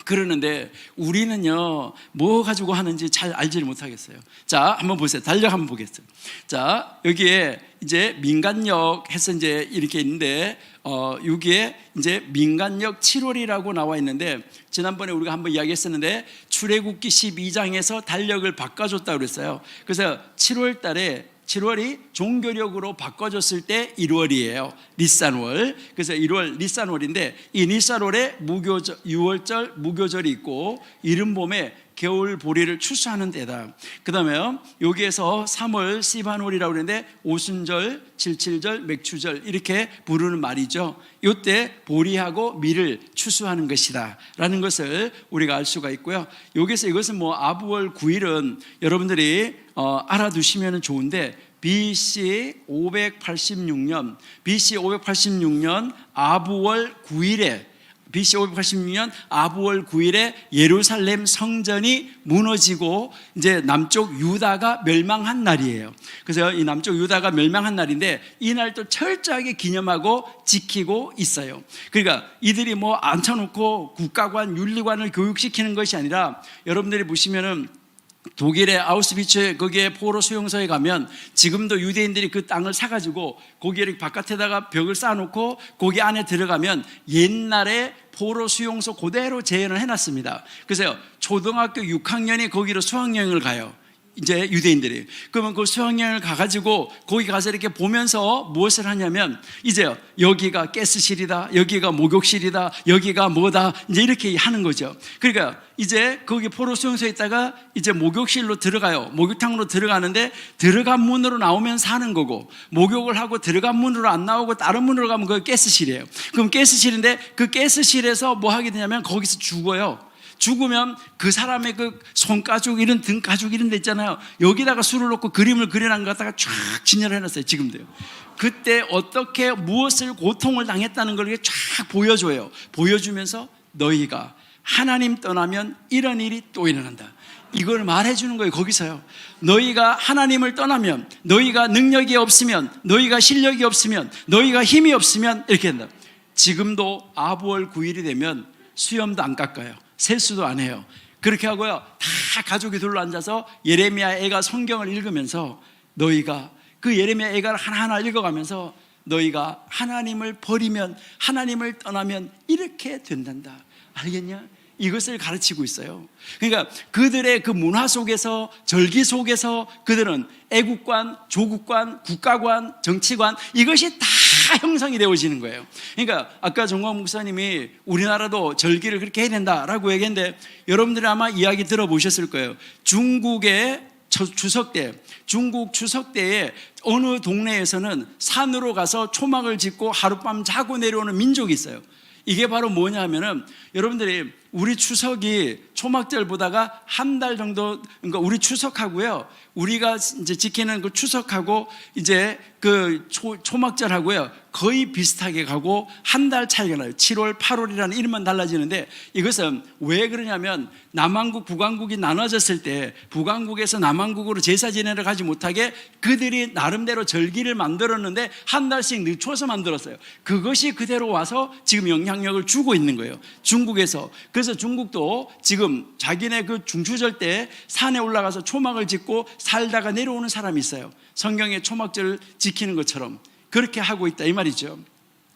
그러는데 우리는요 뭐 가지고 하는지 잘 알지를 못하겠어요. 자, 한번 보세요. 달력 한번 보겠어요. 자, 여기에 이제 민간역 해서 이제 이렇게 있는데, 여기에 이제 민간역 7월이라고 나와 있는데, 지난번에 우리가 한번 이야기했었는데 출애굽기 12장에서 달력을 바꿔줬다고 그랬어요. 그래서 7월 달에 7월이 종교력으로 바꿔줬을 때 1월이에요. 니산월. 그래서 1월 니산월인데, 이 니산월에 6월절 무교절이 있고 이른봄에 겨울 보리를 추수하는 때다. 그 다음에 여기에서 3월 시반월이라고 그러는데 오순절, 칠칠절, 맥추절 이렇게 부르는 말이죠. 이때 보리하고 밀을 추수하는 것이다 라는 것을 우리가 알 수가 있고요. 여기서 이것은 뭐 아부월 9일은 여러분들이 알아두시면 좋은데, BC 586년 아부월 9일에 BC 586년 아부월 9일에 예루살렘 성전이 무너지고 이제 남쪽 유다가 멸망한 날이에요. 그래서 이 남쪽 유다가 멸망한 날인데 이 날도 철저하게 기념하고 지키고 있어요. 그러니까 이들이 뭐 앉혀놓고 국가관, 윤리관을 교육시키는 것이 아니라, 여러분들이 보시면은 독일의 아우슈비츠 거기에 포로 수용소에 가면 지금도 유대인들이 그 땅을 사가지고 거기에 바깥에다가 벽을 쌓아놓고 거기 안에 들어가면 옛날에 포로 수용소 그대로 재현을 해놨습니다. 그래서 초등학교 6학년이 거기로 수학여행을 가요. 이제 유대인들이. 그러면 그 수학여행을 가가지고 거기 가서 이렇게 보면서 무엇을 하냐면, 이제 여기가 가스실이다, 여기가 목욕실이다, 여기가 뭐다, 이제 이렇게 하는 거죠. 그러니까 이제 거기 포로 수용소에 있다가 이제 목욕실로 들어가요. 목욕탕으로 들어가는데 들어간 문으로 나오면 사는 거고, 목욕을 하고 들어간 문으로 안 나오고 다른 문으로 가면 그게 가스실이에요. 그럼 가스실인데 그 가스실에서 뭐 하게 되냐면 거기서 죽어요. 죽으면 그 사람의 그 손가죽 이런 등가죽 이런 데 있잖아요. 여기다가 술을 넣고 그림을 그려놓은 것 갖다가 쫙 진열해놨어요. 지금도요. 그때 어떻게 무엇을 고통을 당했다는 걸 쫙 보여줘요. 보여주면서 너희가 하나님 떠나면 이런 일이 또 일어난다, 이걸 말해주는 거예요. 거기서요. 너희가 하나님을 떠나면, 너희가 능력이 없으면, 너희가 실력이 없으면, 너희가 힘이 없으면 이렇게 한다. 지금도 아부월 9일이 되면 수염도 안 깎아요. 세수도 안 해요. 그렇게 하고요, 다 가족이 둘러앉아서 예레미야 애가 성경을 읽으면서, 너희가 그 예레미야 애가 하나하나 읽어가면서 너희가 하나님을 버리면, 하나님을 떠나면 이렇게 된단다. 알겠냐? 이것을 가르치고 있어요. 그러니까 그들의 그 문화 속에서, 절기 속에서 그들은 애국관, 조국관, 국가관, 정치관, 이것이 다 형성이 되어지는 거예요. 그러니까 아까 정광 목사님이 우리나라도 절기를 그렇게 해야 된다라고 얘기했는데, 여러분들이 아마 이야기 들어보셨을 거예요. 중국의 추석 때, 중국 추석 때에 어느 동네에서는 산으로 가서 초막을 짓고 하룻밤 자고 내려오는 민족이 있어요. 이게 바로 뭐냐 하면은, 여러분들이 우리 추석이 초막절 보다가 한 달 정도, 그러니까 우리 추석하고요, 우리가 이제 지키는 그 추석하고 이제 그 초막절하고요 거의 비슷하게 가고 한 달 차이가 나요. 7월, 8월이라는 이름만 달라지는데, 이것은 왜 그러냐면 남한국, 북한국이 나눠졌을 때 북한국에서 남한국으로 제사 지내러 가지 못하게 그들이 나름대로 절기를 만들었는데 한 달씩 늦춰서 만들었어요. 그것이 그대로 와서 지금 영향력을 주고 있는 거예요, 중국에서. 그래서 중국도 지금 자기네 그 중추절 때 산에 올라가서 초막을 짓고 살다가 내려오는 사람이 있어요. 성경의 초막절을 지키는 것처럼 그렇게 하고 있다, 이 말이죠.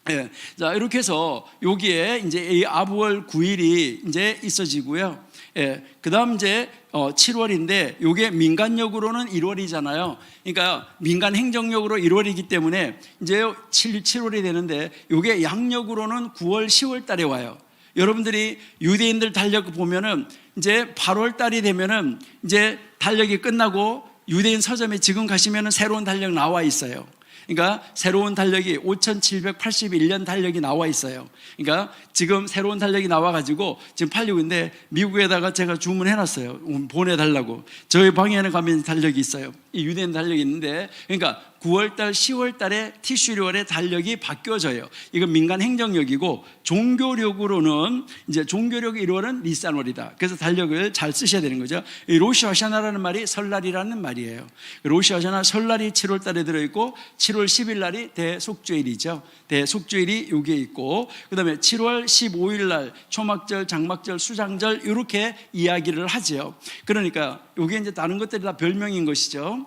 예. 자, 이렇게 해서 여기에 이제 이 아부월 9일이 이제 있어지고요. 예. 그 다음 이제 7월인데, 요게 민간력으로는 1월이잖아요. 그러니까 민간 행정력으로 1월이기 때문에 이제 7월이 되는데, 요게 양력으로는 9월, 10월 달에 와요. 여러분들이 유대인들 달력 보면은 이제 8월 달이 되면은 이제 달력이 끝나고 유대인 서점에 지금 가시면은 새로운 달력 나와 있어요. 그러니까 새로운 달력이 5781년 달력이 나와 있어요. 그러니까 지금 새로운 달력이 나와가지고 지금 팔리고 있는데, 미국에다가 제가 주문해놨어요. 보내달라고. 저희 방에는 가면 달력이 있어요. 이 유대인 달력이 있는데, 그러니까 9월달, 10월달에 티슈리월의 달력이 바뀌어져요. 이건 민간 행정력이고, 종교력으로는 이제 종교력 1월은 니산월이다. 그래서 달력을 잘 쓰셔야 되는 거죠. 이 로시 하샤나라는 말이 설날이라는 말이에요. 로시 하샤나, 설날이 7월달에 들어있고 7월 10일 날이 대속죄일이죠. 대속죄일이 여기에 있고, 그 다음에 7월 15일 날 초막절, 장막절, 수장절 이렇게 이야기를 하죠. 그러니까 여기에 이제 다른 것들이 다 별명인 것이죠.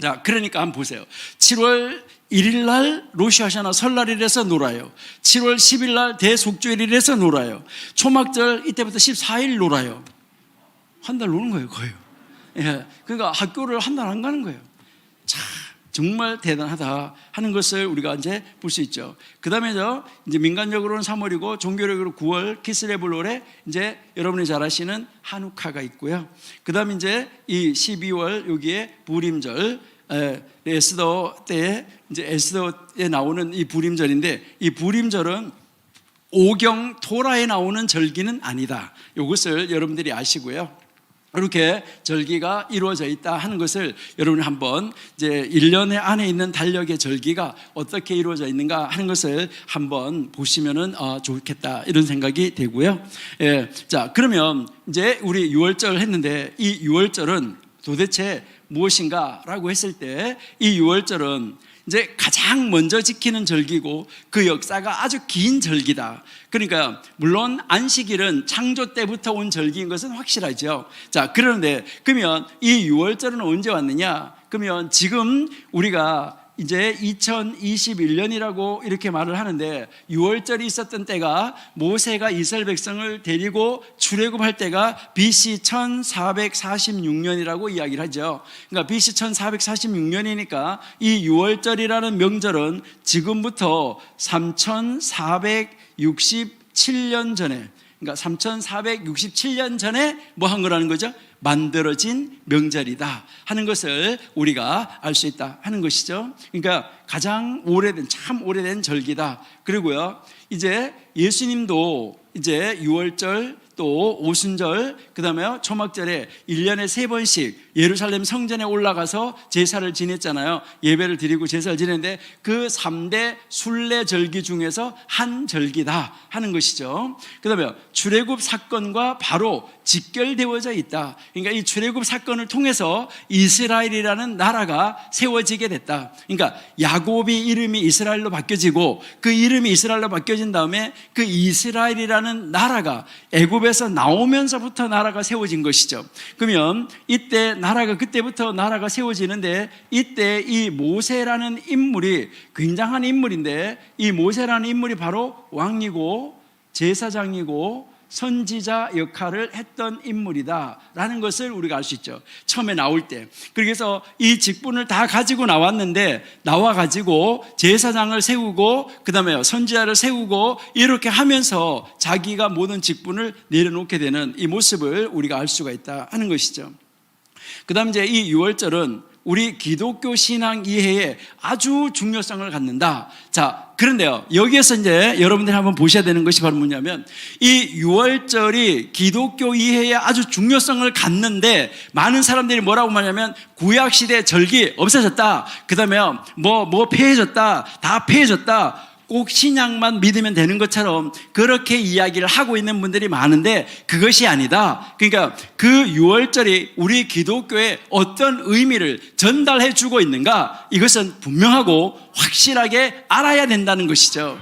자, 그러니까 한번 보세요. 7월 1일 날 로시 하샤나 설날이라서 놀아요. 7월 10일 날 대속죄일이라서 놀아요. 초막절 이때부터 14일 놀아요. 한 달 노는 거예요, 거의. 예, 그러니까 학교를 한 달 안 가는 거예요. 참 정말 대단하다 하는 것을 우리가 이제 볼 수 있죠. 그 다음에 이제 민간적으로는 3월이고 종교력으로 9월 키스레블월에 이제 여러분이 잘 아시는 하누카가 있고요. 그 다음에 이제 이 12월 여기에 부림절, 에스더 때에 이제 에스더에 나오는 이 부림절인데, 이 부림절은 오경 토라에 나오는 절기는 아니다. 이것을 여러분들이 아시고요. 이렇게 절기가 이루어져 있다 하는 것을 여러분이 한번 이제 1년 안에 있는 달력의 절기가 어떻게 이루어져 있는가 하는 것을 한번 보시면은 좋겠다, 이런 생각이 되고요. 예, 자, 그러면 이제 우리 6월절 했는데, 이 6월절은 도대체 무엇인가라고 했을 때, 이 6월절은 이제 가장 먼저 지키는 절기고 그 역사가 아주 긴 절기다. 그러니까 물론 안식일은 창조 때부터 온 절기인 것은 확실하죠. 자, 그런데 그러면 이 6월절은 언제 왔느냐? 그러면 지금 우리가 이제 2021년이라고 이렇게 말을 하는데, 6월절이 있었던 때가 모세가 이스라엘 백성을 데리고 출애굽할 때가 BC 1446년이라고 이야기를 하죠. 그러니까 BC 1446년이니까 이 6월절이라는 명절은 지금부터 3467년 전에, 그러니까 3467년 전에 뭐 한 거라는 거죠? 만들어진 명절이다 하는 것을 우리가 알 수 있다 하는 것이죠. 그러니까 가장 오래된, 참 오래된 절기다. 그리고요, 이제 예수님도 이제 6월절, 또 오순절, 그 다음에 초막절에 1년에 3번씩 예루살렘 성전에 올라가서 제사를 지냈잖아요. 예배를 드리고 제사를 지냈는데, 그 3대 순례절기 중에서 한 절기다 하는 것이죠. 그 다음에 출애굽 사건과 바로 직결되어져 있다. 그러니까 이 출애굽 사건을 통해서 이스라엘이라는 나라가 세워지게 됐다. 그러니까 야곱이 이름이 이스라엘로 바뀌어지고, 그 이름이 이스라엘로 바뀌어진 다음에 그 이스라엘이라는 나라가 애굽에서 나오면서부터 나라가 세워진 것이죠. 그러면 이때 나라가, 그때부터 나라가 세워지는데, 이때 이 모세라는 인물이 굉장한 인물인데, 이 모세라는 인물이 바로 왕이고 제사장이고 선지자 역할을 했던 인물이다라는 것을 우리가 알 수 있죠. 처음에 나올 때. 그래서 이 직분을 다 가지고 나왔는데, 나와가지고 제사장을 세우고 그 다음에 선지자를 세우고 이렇게 하면서 자기가 모든 직분을 내려놓게 되는 이 모습을 우리가 알 수가 있다 하는 것이죠. 그 다음 이제 이 유월절은 우리 기독교 신앙 이해에 아주 중요성을 갖는다. 자, 그런데요, 여기에서 이제 여러분들이 한번 보셔야 되는 것이 바로 뭐냐면, 이 유월절이 기독교 이해에 아주 중요성을 갖는데, 많은 사람들이 뭐라고 말하냐면 구약시대 절기 없어졌다, 그 다음에 뭐 폐해졌다, 다 폐해졌다, 꼭 신약만 믿으면 되는 것처럼 그렇게 이야기를 하고 있는 분들이 많은데, 그것이 아니다. 그러니까 그 유월절이 우리 기독교에 어떤 의미를 전달해 주고 있는가, 이것은 분명하고 확실하게 알아야 된다는 것이죠.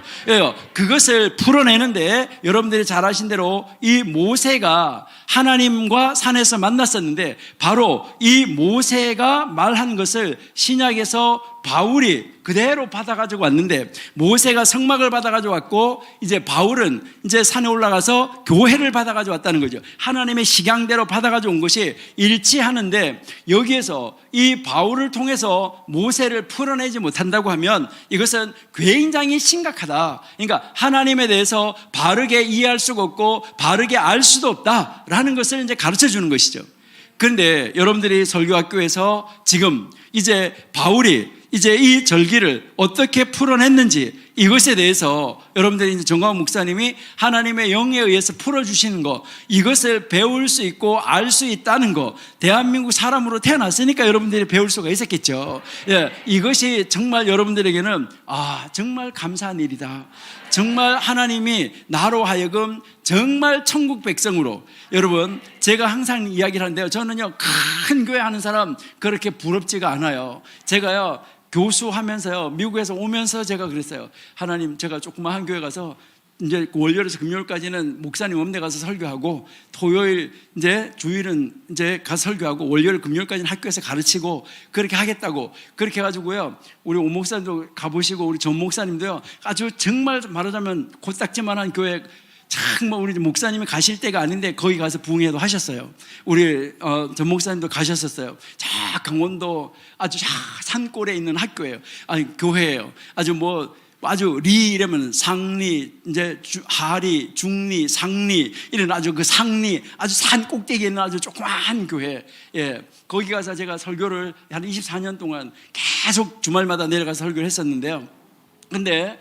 그것을 풀어내는데, 여러분들이 잘 아신 대로 이 모세가 하나님과 산에서 만났었는데, 바로 이 모세가 말한 것을 신약에서 바울이 그대로 받아가지고 왔는데, 모세가 성막을 받아가지고 왔고, 이제 바울은 이제 산에 올라가서 교회를 받아가지고 왔다는 거죠. 하나님의 식양대로 받아가지고 온 것이 일치하는데, 여기에서 이 바울을 통해서 모세를 풀어내지 못한다고 하면 이것은 굉장히 심각하다. 그러니까 하나님에 대해서 바르게 이해할 수가 없고 바르게 알 수도 없다라는 것을 이제 가르쳐 주는 것이죠. 그런데 여러분들이 설교학교에서 지금 이제 바울이 이제 이 절기를 어떻게 풀어냈는지, 이것에 대해서 여러분들이 이제 정광훈 목사님이 하나님의 영에 의해서 풀어주시는 거, 이것을 배울 수 있고 알 수 있다는 거, 대한민국 사람으로 태어났으니까 여러분들이 배울 수가 있었겠죠. 이것이 정말 여러분들에게는 정말 감사한 일이다. 정말 하나님이 나로 하여금 정말 천국 백성으로, 여러분 제가 항상 이야기를 하는데요, 저는요 큰 교회 하는 사람 그렇게 부럽지가 않아요. 제가요 교수하면서요, 미국에서 오면서 제가 그랬어요. 하나님, 제가 조그만 한 교회 가서 이제 월요일에서 금요일까지는 목사님 읍내 가서 설교하고, 토요일 이제 주일은 이제 가서 설교하고, 월요일 금요일까지는 학교에서 가르치고 그렇게 하겠다고, 그렇게 해가지고요, 우리 오 목사님도 가보시고 우리 전 목사님도요, 아주 정말 말하자면 코딱지만한 교회, 정말 우리 목사님이 가실 때가 아닌데 거기 가서 부흥회도 하셨어요. 우리 전 목사님도 가셨었어요. 저 강원도 아주 산골에 있는 학교예요. 아니 교회예요. 아주 리 이러면 상리, 이제 하리, 중리, 상리 이런 아주 그 상리, 아주 산 꼭대기에 있는 아주 조그마한 교회. 거기 가서 제가 설교를 한 24년 동안 계속 주말마다 내려가서 설교를 했었는데요. 근데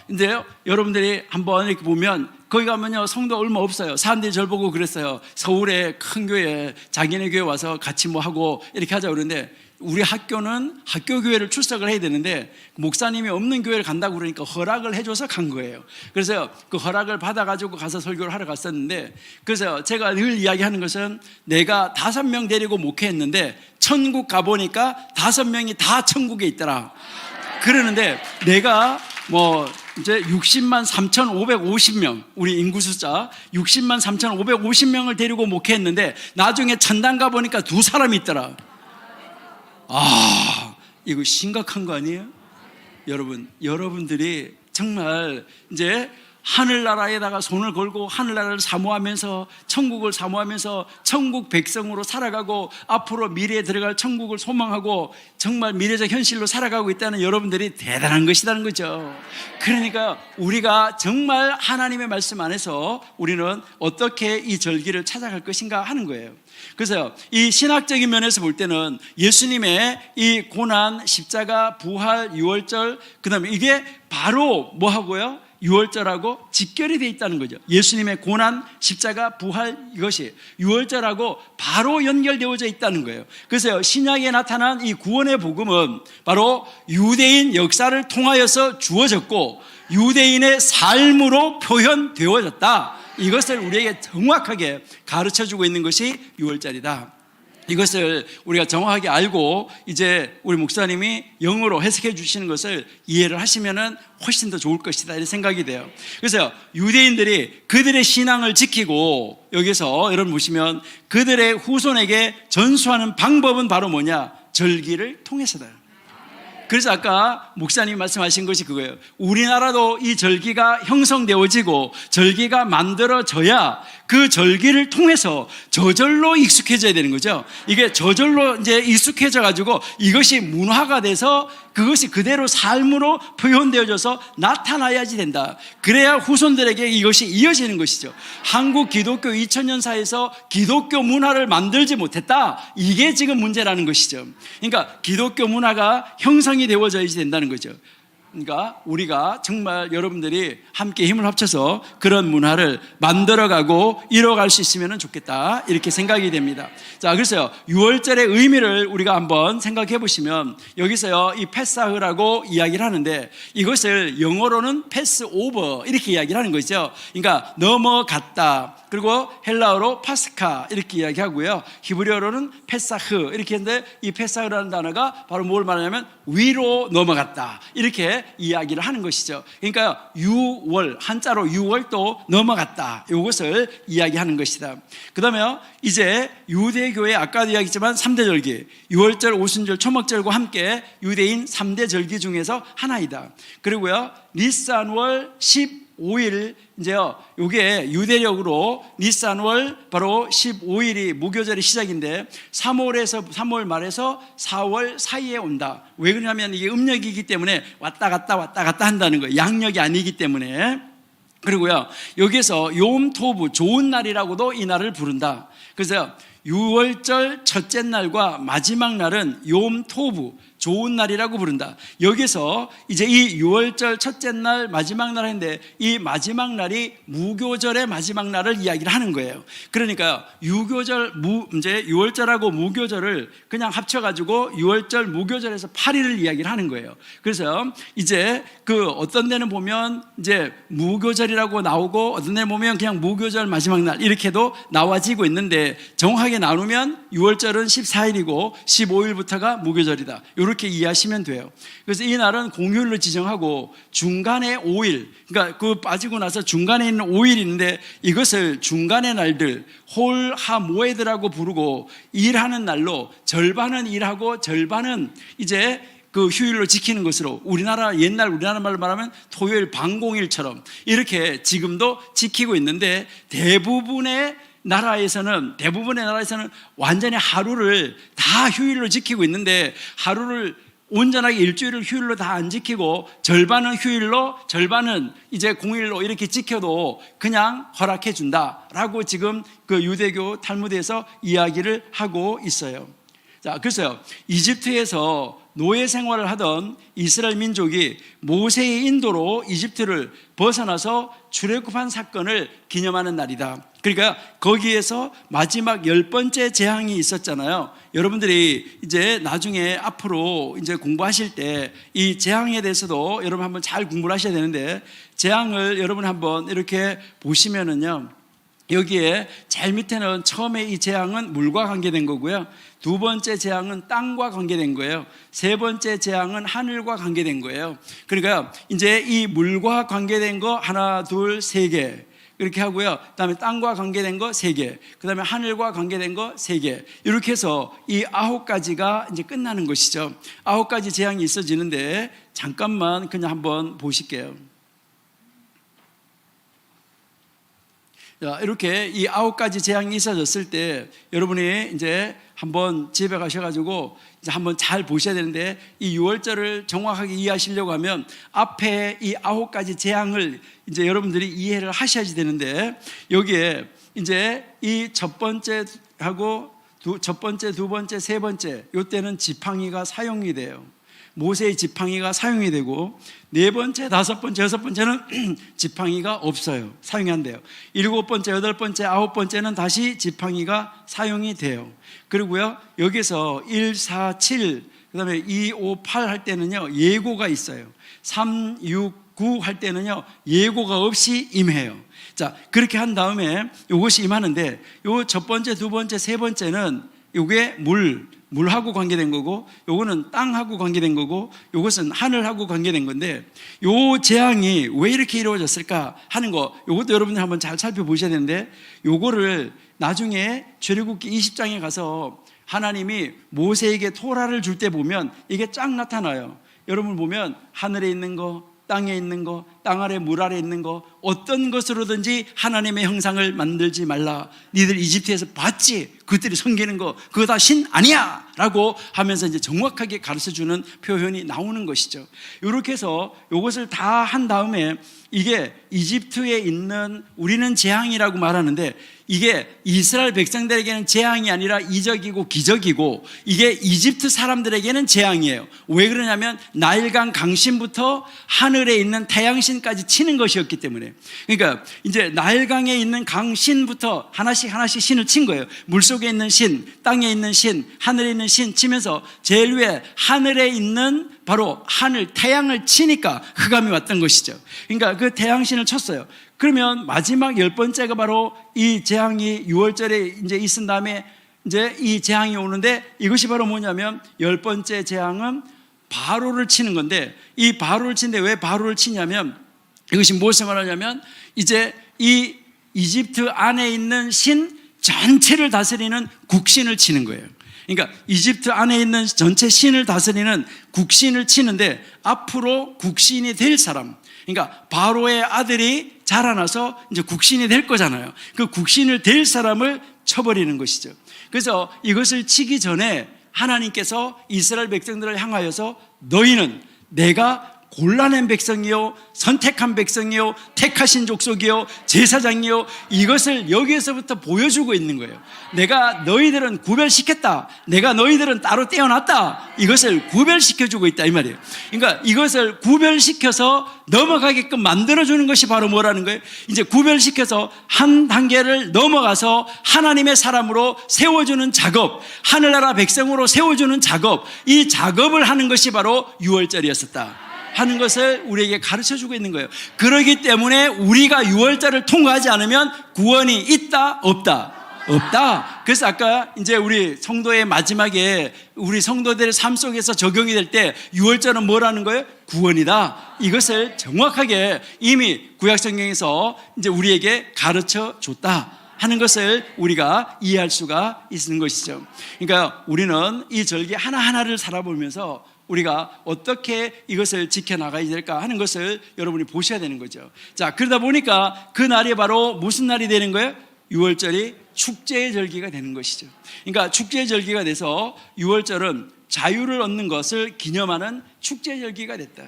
이제 여러분들이 한번 이렇게 보면, 거기 가면요 성도 얼마 없어요. 사람들이 저를 보고 그랬어요. 서울에 큰 교회, 자기네 교회 와서 같이 뭐 하고 이렇게 하자 그러는데, 우리 학교는 학교 교회를 출석을 해야 되는데 목사님이 없는 교회를 간다고 그러니까 허락을 해줘서 간 거예요. 그래서 그 허락을 받아가지고 가서 설교를 하러 갔었는데, 그래서 제가 늘 이야기하는 것은, 내가 5명 데리고 목회했는데 천국 가보니까 5명이 다 천국에 있더라. 그러는데 내가 이제 60만 3,550명, 우리 인구 숫자 60만 3,550명을 데리고 목회했는데 나중에 천당 가보니까 2사람이 있더라. 이거 심각한 거 아니에요? 여러분들이 정말 이제 하늘나라에다가 손을 걸고 하늘나라를 사모하면서, 천국을 사모하면서 천국 백성으로 살아가고, 앞으로 미래에 들어갈 천국을 소망하고 정말 미래적 현실로 살아가고 있다는 여러분들이 대단한 것이라는 거죠. 그러니까 우리가 정말 하나님의 말씀 안에서 우리는 어떻게 이 절기를 찾아갈 것인가 하는 거예요. 그래서 이 신학적인 면에서 볼 때는 예수님의 이 고난, 십자가, 부활, 유월절, 그 다음에 이게 바로 뭐하고요? 유월절하고 직결이 되어 있다는 거죠. 예수님의 고난, 십자가, 부활, 이것이 유월절하고 바로 연결되어져 있다는 거예요. 그래서 신약에 나타난 이 구원의 복음은 바로 유대인 역사를 통하여서 주어졌고 유대인의 삶으로 표현되어졌다. 이것을 우리에게 정확하게 가르쳐주고 있는 것이 유월절이다. 이것을 우리가 정확하게 알고 이제 우리 목사님이 영어로 해석해 주시는 것을 이해를 하시면은 훨씬 더 좋을 것이다, 이런 생각이 돼요. 그래서 유대인들이 그들의 신앙을 지키고, 여기서 여러분 보시면 그들의 후손에게 전수하는 방법은 바로 뭐냐? 절기를 통해서다. 그래서 아까 목사님이 말씀하신 것이 그거예요. 우리나라도 이 절기가 형성되어지고 절기가 만들어져야 그 절기를 통해서 저절로 익숙해져야 되는 거죠. 이게 저절로 이제 익숙해져 가지고 이것이 문화가 돼서 그것이 그대로 삶으로 표현되어져서 나타나야지 된다. 그래야 후손들에게 이것이 이어지는 것이죠. 한국 기독교 2000년사에서 기독교 문화를 만들지 못했다. 이게 지금 문제라는 것이죠. 그러니까 기독교 문화가 형성이 되어져야지 된다는 거죠. 그러니까 우리가 정말 여러분들이 함께 힘을 합쳐서 그런 문화를 만들어가고 이뤄갈 수 있으면 좋겠다, 이렇게 생각이 됩니다. 자, 그래서요, 6월절의 의미를 우리가 한번 생각해 보시면 여기서요, 이 패사흐라고 이야기를 하는데 이것을 영어로는 패스오버 이렇게 이야기를 하는 거죠. 그러니까 넘어갔다. 그리고 헬라어로 파스카 이렇게 이야기하고요, 히브리어로는 패사흐 이렇게 했는데 이 패사흐라는 단어가 바로 뭘 말하냐면 위로 넘어갔다 이렇게 이야기를 하는 것이죠. 그러니까 6월, 한자로 6월도 넘어갔다, 이것을 이야기하는 것이다. 그 다음에 이제 유대교의 아까도 이야기했지만 3대 절기, 6월절, 오순절, 초막절과 함께 유대인 3대 절기 중에서 하나이다. 그리고요, 니산월 15일, 이제요, 요게 유대력으로 니산월 바로 15일이 무교절의 시작인데 3월 말에서 4월 사이에 온다. 왜 그러냐면 이게 음력이기 때문에 왔다 갔다 한다는 거예요. 양력이 아니기 때문에. 그리고요, 여기서 욤토브, 좋은 날이라고도 이 날을 부른다. 그래서 6월절 첫째 날과 마지막 날은 욤토브, 좋은 날이라고 부른다. 여기서 이제 이 6월절 첫째 날, 마지막 날 했는데 이 마지막 날이 무교절의 마지막 날을 이야기를 하는 거예요. 그러니까 유교절, 이제 6월절하고 무교절을 그냥 합쳐가지고 6월절 무교절에서 8일을 이야기를 하는 거예요. 그래서 이제 그 어떤 데는 보면 이제 무교절이라고 나오고 어떤 데는 보면 그냥 무교절 마지막 날 이렇게도 나와지고 있는데 정확하게 나누면 6월절은 14일이고 15일부터가 무교절이다. 이렇게 이해하시면 돼요. 그래서 이 날은 공휴일로 지정하고 중간에 5일, 그러니까 그 빠지고 나서 중간에 있는 5일이 있는데 이것을 중간의 날들 홀 하모에드라고 부르고 일하는 날로 절반은 일하고 절반은 이제 그 휴일로 지키는 것으로 옛날 우리나라 말로 말하면 토요일 방공일처럼 이렇게 지금도 지키고 있는데 대부분의 나라에서는 완전히 하루를 다 휴일로 지키고 있는데 하루를 온전하게 일주일을 휴일로 다 안 지키고 절반은 휴일로 절반은 이제 공휴일로 이렇게 지켜도 그냥 허락해 준다라고 지금 그 유대교 탈무드에서 이야기를 하고 있어요. 자, 그래서요, 이집트에서 노예 생활을 하던 이스라엘 민족이 모세의 인도로 이집트를 벗어나서 출애굽한 사건을 기념하는 날이다. 그러니까 거기에서 마지막 10번째 재앙이 있었잖아요. 여러분들이 이제 나중에 앞으로 이제 공부하실 때 이 재앙에 대해서도 여러분 한번 잘 공부를 하셔야 되는데 재앙을 여러분 한번 이렇게 보시면은요, 여기에 제일 밑에는 처음에 이 재앙은 물과 관계된 거고요, 두 번째 재앙은 땅과 관계된 거예요, 세 번째 재앙은 하늘과 관계된 거예요. 그러니까 이제 이 물과 관계된 거 하나, 둘, 세 개 이렇게 하고요, 그 다음에 땅과 관계된 거 3개, 그 다음에 하늘과 관계된 거 3개, 이렇게 해서 이 9가지가 이제 끝나는 것이죠. 9가지 재앙이 있어지는데 잠깐만 그냥 한번 보실게요. 자, 이렇게 이 9가지 재앙이 있어졌을 때 여러분이 이제 한번 집에 가셔가지고 이제 한번 잘 보셔야 되는데 이 6월절을 정확하게 이해하시려고 하면 앞에 이 9가지 재앙을 이제 여러분들이 이해를 하셔야지 되는데 여기에 이제 이 첫 번째하고 첫 번째, 두 번째, 세 번째 이때는 지팡이가 사용이 돼요. 모세의 지팡이가 사용이 되고 네 번째, 다섯 번째, 여섯 번째는 지팡이가 없어요. 사용이 안 돼요. 일곱 번째, 여덟 번째, 아홉 번째는 다시 지팡이가 사용이 돼요. 그리고요, 여기서 1, 4, 7, 그 다음에 2, 5, 8 할 때는요, 예고가 있어요. 3, 6, 9 할 때는요, 예고가 없이 임해요. 자, 그렇게 한 다음에 이것이 임하는데 요 첫 번째, 두 번째, 세 번째는 요게 물하고 관계된 거고, 요거는 땅하고 관계된 거고, 요것은 하늘하고 관계된 건데, 요 재앙이 왜 이렇게 이루어졌을까 하는 거, 요것도 여러분들 한번 잘 살펴보셔야 되는데, 요거를 나중에 출애굽기 20장에 가서 하나님이 모세에게 토라를 줄 때 보면 이게 쫙 나타나요. 여러분 보면 하늘에 있는 거, 땅에 있는 거, 땅 아래 물 아래 있는 거, 어떤 것으로든지 하나님의 형상을 만들지 말라. 니들 이집트에서 봤지? 그들이 섬기는 거 그거 다 신 아니야 라고 하면서 이제 정확하게 가르쳐주는 표현이 나오는 것이죠. 이렇게 해서 이것을 다 한 다음에 이게 이집트에 있는, 우리는 재앙이라고 말하는데 이게 이스라엘 백성들에게는 재앙이 아니라 이적이고 기적이고, 이게 이집트 사람들에게는 재앙이에요. 왜 그러냐면 나일강 강신부터 하늘에 있는 태양신까지 치는 것이었기 때문에. 그러니까 이제 나일강에 있는 강신부터 하나씩 신을 친 거예요. 물속에 있는 신, 땅에 있는 신, 하늘에 있는 신 치면서 제일 위에 하늘에 있는 바로 하늘, 태양을 치니까 흑암이 왔던 것이죠. 그러니까 그 태양신을 쳤어요. 그러면 마지막 10번째가 바로 이 재앙이 6월절에 이제 있은 다음에 이제 이 재앙이 오는데, 이것이 바로 뭐냐면 10번째 재앙은 바로를 치는 건데, 이 바로를 치는데 왜 바로를 치냐면, 이것이 무엇을 말하냐면 이제 이 이집트 안에 있는 신 전체를 다스리는 국신을 치는 거예요. 그러니까 이집트 안에 있는 전체 신을 다스리는 국신을 치는데, 앞으로 국신이 될 사람, 그러니까 바로의 아들이 자라나서 이제 국신이 될 거잖아요. 그 국신을 될 사람을 쳐버리는 것이죠. 그래서 이것을 치기 전에 하나님께서 이스라엘 백성들을 향하여서 너희는 내가 골라낸 백성이요, 선택한 백성이요, 택하신 족속이요, 제사장이요, 이것을 여기에서부터 보여주고 있는 거예요. 내가 너희들은 구별시켰다, 내가 너희들은 따로 떼어놨다, 이것을 구별시켜주고 있다 이 말이에요. 그러니까 이것을 구별시켜서 넘어가게끔 만들어주는 것이 바로 뭐라는 거예요? 이제 구별시켜서 한 단계를 넘어가서 하나님의 사람으로 세워주는 작업, 하늘나라 백성으로 세워주는 작업, 이 작업을 하는 것이 바로 6월절이었었다 하는 것을 우리에게 가르쳐주고 있는 거예요. 그렇기 때문에 우리가 6월절을 통과하지 않으면 구원이 있다 없다? 없다. 그래서 아까 이제 우리 성도의 마지막에 우리 성도들의 삶 속에서 적용이 될 때 6월절은 뭐라는 거예요? 구원이다. 이것을 정확하게 이미 구약성경에서 이제 우리에게 가르쳐 줬다 하는 것을 우리가 이해할 수가 있는 것이죠. 그러니까 우리는 이 절기 하나하나를 살아보면서 우리가 어떻게 이것을 지켜나가야 될까 하는 것을 여러분이 보셔야 되는 거죠. 자, 그러다 보니까 그 날이 바로 무슨 날이 되는 거예요? 6월절이 축제의 절기가 되는 것이죠. 그러니까 축제의 절기가 돼서 6월절은 자유를 얻는 것을 기념하는 축제의 절기가 됐다.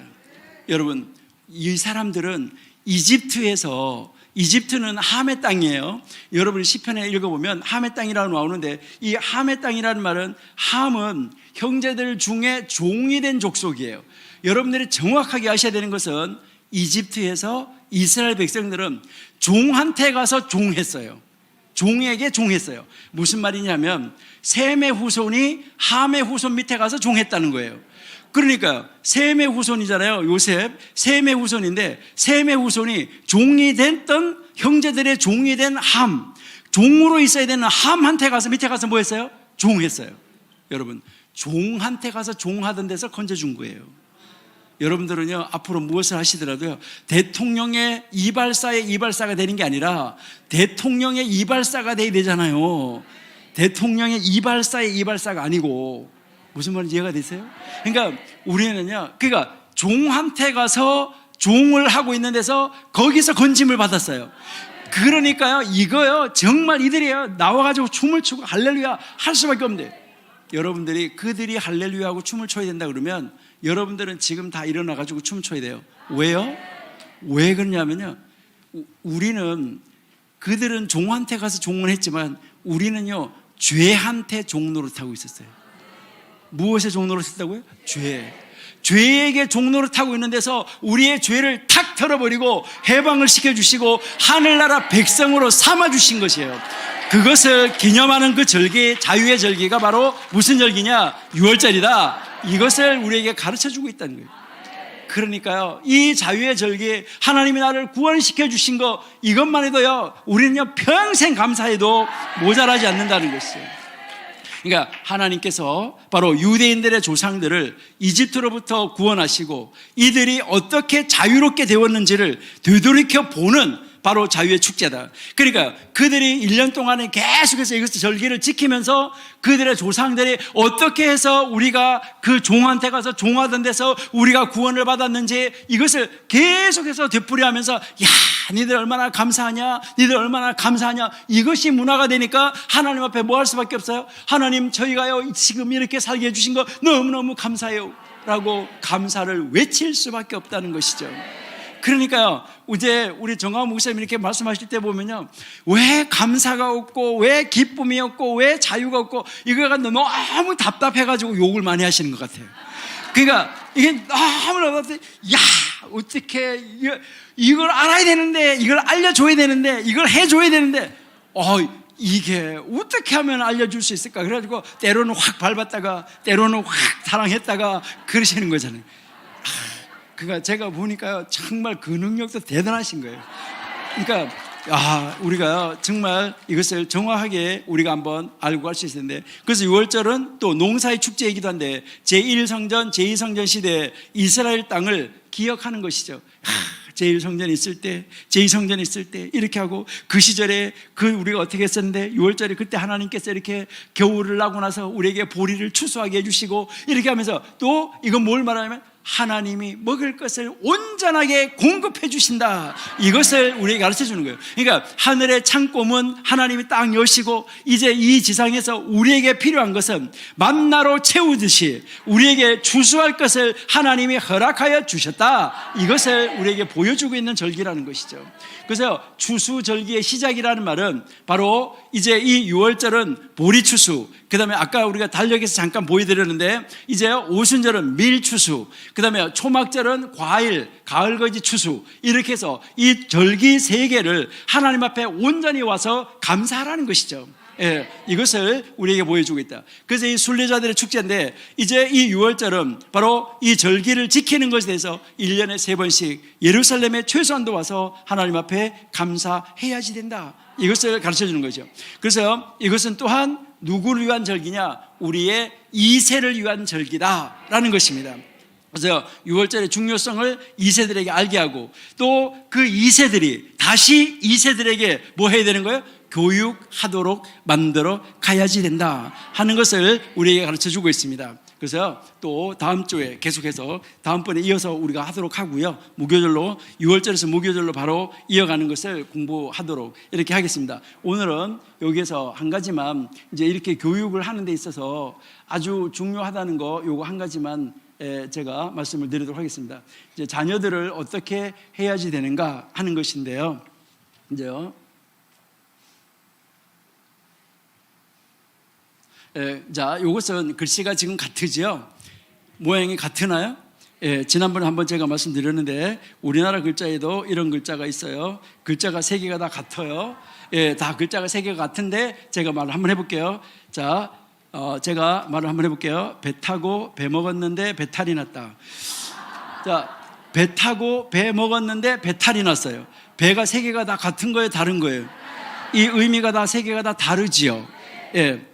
여러분, 이 사람들은 이집트는 함의 땅이에요. 여러분이 시편에 읽어보면 함의 땅이라고 나오는데, 이 함의 땅이라는 말은, 함은 형제들 중에 종이 된 족속이에요. 여러분들이 정확하게 아셔야 되는 것은 이집트에서 이스라엘 백성들은 종한테 가서 종했어요. 종에게 종했어요. 무슨 말이냐면 셈의 후손이 함의 후손 밑에 가서 종했다는 거예요. 그러니까 셈의 후손이잖아요. 요셉 셈의 후손인데, 셈의 후손이 종이 됐던 형제들의 종이 된 함, 종으로 있어야 되는 함한테 가서 밑에 가서 뭐 했어요? 종했어요. 여러분, 종한테 가서 종하던 데서 건져준 거예요. 여러분들은요, 앞으로 무엇을 하시더라도요, 대통령의 이발사의 이발사가 되는 게 아니라 대통령의 이발사가 돼야 되잖아요. 대통령의 이발사의 이발사가 아니고. 무슨 말인지 이해가 되세요? 그러니까 우리는요, 그러니까 종한테 가서 종을 하고 있는 데서 거기서 건짐을 받았어요. 그러니까요, 이거요, 정말 이들이요, 나와가지고 춤을 추고 할렐루야 할 수밖에 없는데, 여러분들이 그들이 할렐루야하고 춤을 춰야 된다 그러면 여러분들은 지금 다 일어나가지고 춤을 춰야 돼요. 왜요? 왜 그러냐면요, 우리는, 그들은 종한테 가서 종을 했지만 우리는요, 죄한테 종 노릇하고 있었어요. 무엇에 종 노릇했다고요? 죄에게 종 노릇하고 있는 데서 우리의 죄를 탁 털어버리고 해방을 시켜주시고 하늘나라 백성으로 삼아주신 것이에요. 그것을 기념하는 그 절기, 자유의 절기가 바로 무슨 절기냐? 6월절이다. 이것을 우리에게 가르쳐주고 있다는 거예요. 그러니까요, 이 자유의 절기, 하나님이 나를 구원시켜 주신 거, 이것만 해도요, 우리는요, 평생 감사해도 모자라지 않는다는 것이에요. 그러니까 하나님께서 바로 유대인들의 조상들을 이집트로부터 구원하시고 이들이 어떻게 자유롭게 되었는지를 되돌이켜 보는 바로 자유의 축제다. 그러니까 그들이 1년 동안에 계속해서 이것을 절기를 지키면서 그들의 조상들이 어떻게 해서 우리가 그 종한테 가서 종하던 데서 우리가 구원을 받았는지 이것을 계속해서 되풀이하면서 야, 니들 얼마나 감사하냐, 니들 얼마나 감사하냐, 이것이 문화가 되니까 하나님 앞에 뭐 할 수밖에 없어요? 하나님, 저희가요 지금 이렇게 살게 해주신 거 너무너무 감사해요 라고 감사를 외칠 수밖에 없다는 것이죠. 그러니까요, 이제 우리 정광훈 목사님 이렇게 말씀하실 때 보면요, 왜 감사가 없고 왜 기쁨이 없고 왜 자유가 없고 이거가 너무 답답해가지고 욕을 많이 하시는 것 같아요. 그러니까 이게 너무 답답해. 야, 어떻게 이걸 알아야 되는데, 이걸 알려줘야 되는데, 이걸 해줘야 되는데, 이게 어떻게 하면 알려줄 수 있을까? 그래가지고 때로는 확 밟았다가 때로는 확 사랑했다가 그러시는 거잖아요. 그러니까 제가 보니까요, 정말 그 능력도 대단하신 거예요. 그러니까 우리가 정말 이것을 정확하게 우리가 한번 알고 갈 수 있을 텐데, 그래서 6월절은 또 농사의 축제이기도 한데 제1성전, 제2성전 시대에 이스라엘 땅을 기억하는 것이죠. 제1성전 있을 때, 제2성전 있을 때 이렇게 하고, 그 시절에 우리가 어떻게 했었는데 6월절에 그때 하나님께서 이렇게 겨울을 나고 나서 우리에게 보리를 추수하게 해주시고 이렇게 하면서, 또 이건 뭘 말하냐면 하나님이 먹을 것을 온전하게 공급해 주신다, 이것을 우리에게 가르쳐 주는 거예요. 그러니까 하늘의 창고문 하나님이 딱 여시고, 이제 이 지상에서 우리에게 필요한 것은 만나로 채우듯이 우리에게 추수할 것을 하나님이 허락하여 주셨다, 이것을 우리에게 보여주고 있는 절기라는 것이죠. 그래서 추수절기의 시작이라는 말은 바로 이제 이 6월절은 보리추수, 그 다음에 아까 우리가 달력에서 잠깐 보여드렸는데 이제 오순절은 밀추수, 그 다음에 초막절은 과일, 가을거지 추수, 이렇게 해서 이 절기 세 개를 하나님 앞에 온전히 와서 감사하라는 것이죠. 예, 이것을 우리에게 보여주고 있다. 그래서 이 순례자들의 축제인데, 이제 이 6월절은 바로 이 절기를 지키는 것에 대해서 1년에 3번씩 예루살렘에 최소한도 와서 하나님 앞에 감사해야지 된다, 이것을 가르쳐 주는 거죠. 그래서 이것은 또한 누구를 위한 절기냐? 우리의 2세를 위한 절기다라는 것입니다. 그래서 6월절의 중요성을 2세들에게 알게 하고, 또 그 2세들이 다시 2세들에게 뭐 해야 되는 거예요? 교육하도록 만들어 가야지 된다 하는 것을 우리에게 가르쳐 주고 있습니다. 그래서 또 다음 주에 계속해서 다음번에 이어서 우리가 하도록 하고요, 무교절로 6월절에서 무교절로 바로 이어가는 것을 공부하도록 이렇게 하겠습니다. 오늘은 여기에서 한 가지만, 이제 이렇게 교육을 하는 데 있어서 아주 중요하다는 거, 요거 한 가지만 제가 말씀을 드리도록 하겠습니다. 이제 자녀들을 어떻게 해야지 되는가 하는 것인데요. 이제요, 자, 이것은 글씨가 지금 같으지요? 모양이 같으나요? 지난번에 한번 제가 말씀드렸는데 우리나라 글자에도 이런 글자가 있어요. 글자가 세 개가 다 같아요. 다 글자가 세 개가 같은데 제가 말을 한번 해볼게요. 자, 제가 말을 한번 해볼게요. 배 타고 배 먹었는데 배탈이 났다. 자, 배 타고 배 먹었는데 배탈이 났어요. 배가 세 개가 다 같은 거예요, 다른 거예요? 이 의미가 다 세 개가 다 다르지요.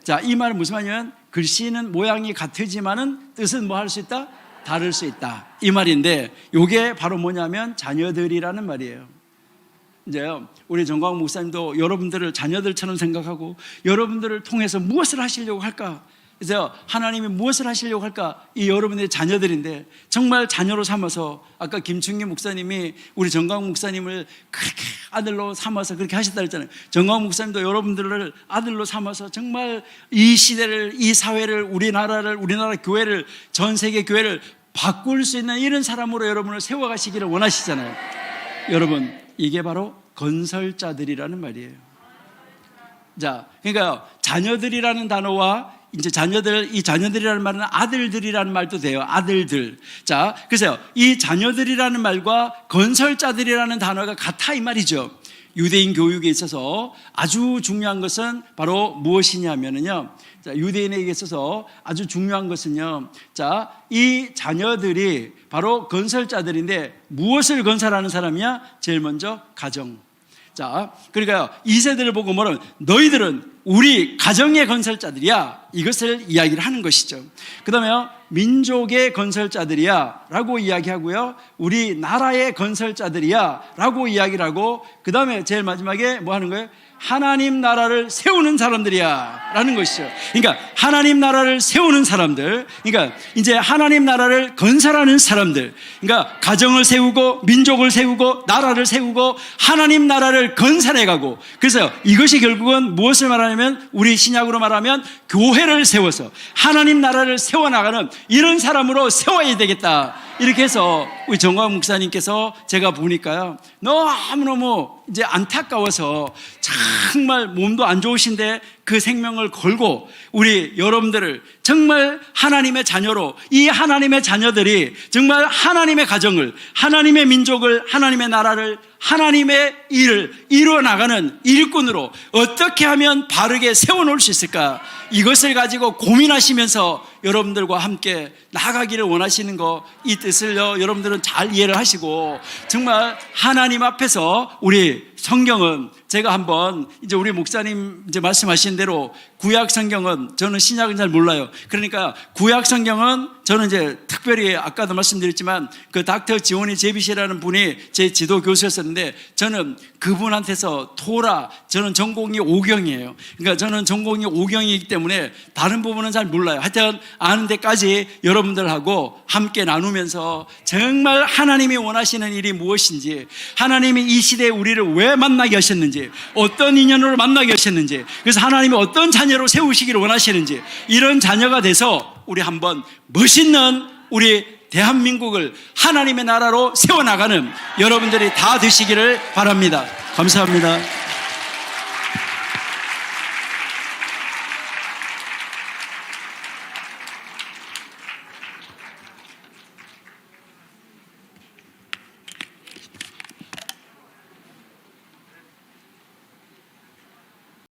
자, 이 말은 무슨 말이냐면 글씨는 모양이 같으지만은 뜻은 뭐 할 수 있다? 다를 수 있다, 이 말인데, 이게 바로 뭐냐면 자녀들이라는 말이에요. 이제요, 우리 정광훈 목사님도 여러분들을 자녀들처럼 생각하고 여러분들을 통해서 무엇을 하시려고 할까? 그래서 하나님이 무엇을 하시려고 할까? 이 여러분의 자녀들인데 정말 자녀로 삼아서, 아까 김충기 목사님이 우리 정광훈 목사님을 그렇게 아들로 삼아서 그렇게 하셨다 그랬잖아요. 정광훈 목사님도 여러분들을 아들로 삼아서 정말 이 시대를, 이 사회를, 우리나라를, 우리나라 교회를, 전 세계 교회를 바꿀 수 있는 이런 사람으로 여러분을 세워가시기를 원하시잖아요. 여러분, 이게 바로 건설자들이라는 말이에요. 자, 그러니까 자녀들이라는 단어와 이제 이 자녀들이라는 말은 아들들이라는 말도 돼요. 아들들. 자, 그래서 이 자녀들이라는 말과 건설자들이라는 단어가 같아, 이 말이죠. 유대인 교육에 있어서 아주 중요한 것은 바로 무엇이냐면요. 자, 유대인에게 있어서 아주 중요한 것은요. 자, 이 자녀들이 바로 건설자들인데 무엇을 건설하는 사람이야? 제일 먼저 가정. 자, 그러니까 이 세대를 보고 뭐라면 너희들은 우리 가정의 건설자들이야, 이것을 이야기를 하는 것이죠. 그 다음에 민족의 건설자들이야 라고 이야기하고요, 우리 나라의 건설자들이야 라고 이야기를 하고, 그 다음에 제일 마지막에 뭐 하는 거예요? 하나님 나라를 세우는 사람들이야 라는 것이죠. 그러니까 하나님 나라를 세우는 사람들, 그러니까 이제 하나님 나라를 건설하는 사람들, 그러니까 가정을 세우고 민족을 세우고 나라를 세우고 하나님 나라를 건설해가고, 그래서 이것이 결국은 무엇을 말하냐면 우리 신약으로 말하면 교회를 세워서 하나님 나라를 세워나가는 이런 사람으로 세워야 되겠다, 이렇게 해서 우리 정광 목사님께서 제가 보니까요, 너무너무 이제 안타까워서 정말 몸도 안 좋으신데 그 생명을 걸고 우리 여러분들을 정말 하나님의 자녀로, 이 하나님의 자녀들이 정말 하나님의 가정을, 하나님의 민족을, 하나님의 나라를, 하나님의 일을 이루어 나가는 일꾼으로 어떻게 하면 바르게 세워놓을 수 있을까, 이것을 가지고 고민하시면서 여러분들과 함께 나가기를 원하시는 거, 이 뜻을요 여러분들은 잘 이해를 하시고, 정말 하나님 앞에서 우리 성경은 제가 한번 이제 우리 목사님 이제 말씀하신 대로 구약 성경은, 저는 신약은 잘 몰라요. 그러니까 구약 성경은 저는 이제 특별히 아까도 말씀드렸지만 그 닥터 지오니 제빗이라는 분이 제 지도 교수였었는데, 저는 그분한테서 토라, 저는 전공이 오경이에요. 그러니까 저는 전공이 오경이기 때문에 다른 부분은 잘 몰라요. 하여튼 아는 데까지 여러분들하고 함께 나누면서 정말 하나님이 원하시는 일이 무엇인지, 하나님이 이 시대에 우리를 왜 만나게 하셨는지, 어떤 인연으로 만나게 하셨는지, 그래서 하나님이 어떤 자녀로 세우시기를 원하시는지, 이런 자녀가 돼서 우리 한번 멋있는 우리 대한민국을 하나님의 나라로 세워나가는 여러분들이 다 되시기를 바랍니다. 감사합니다.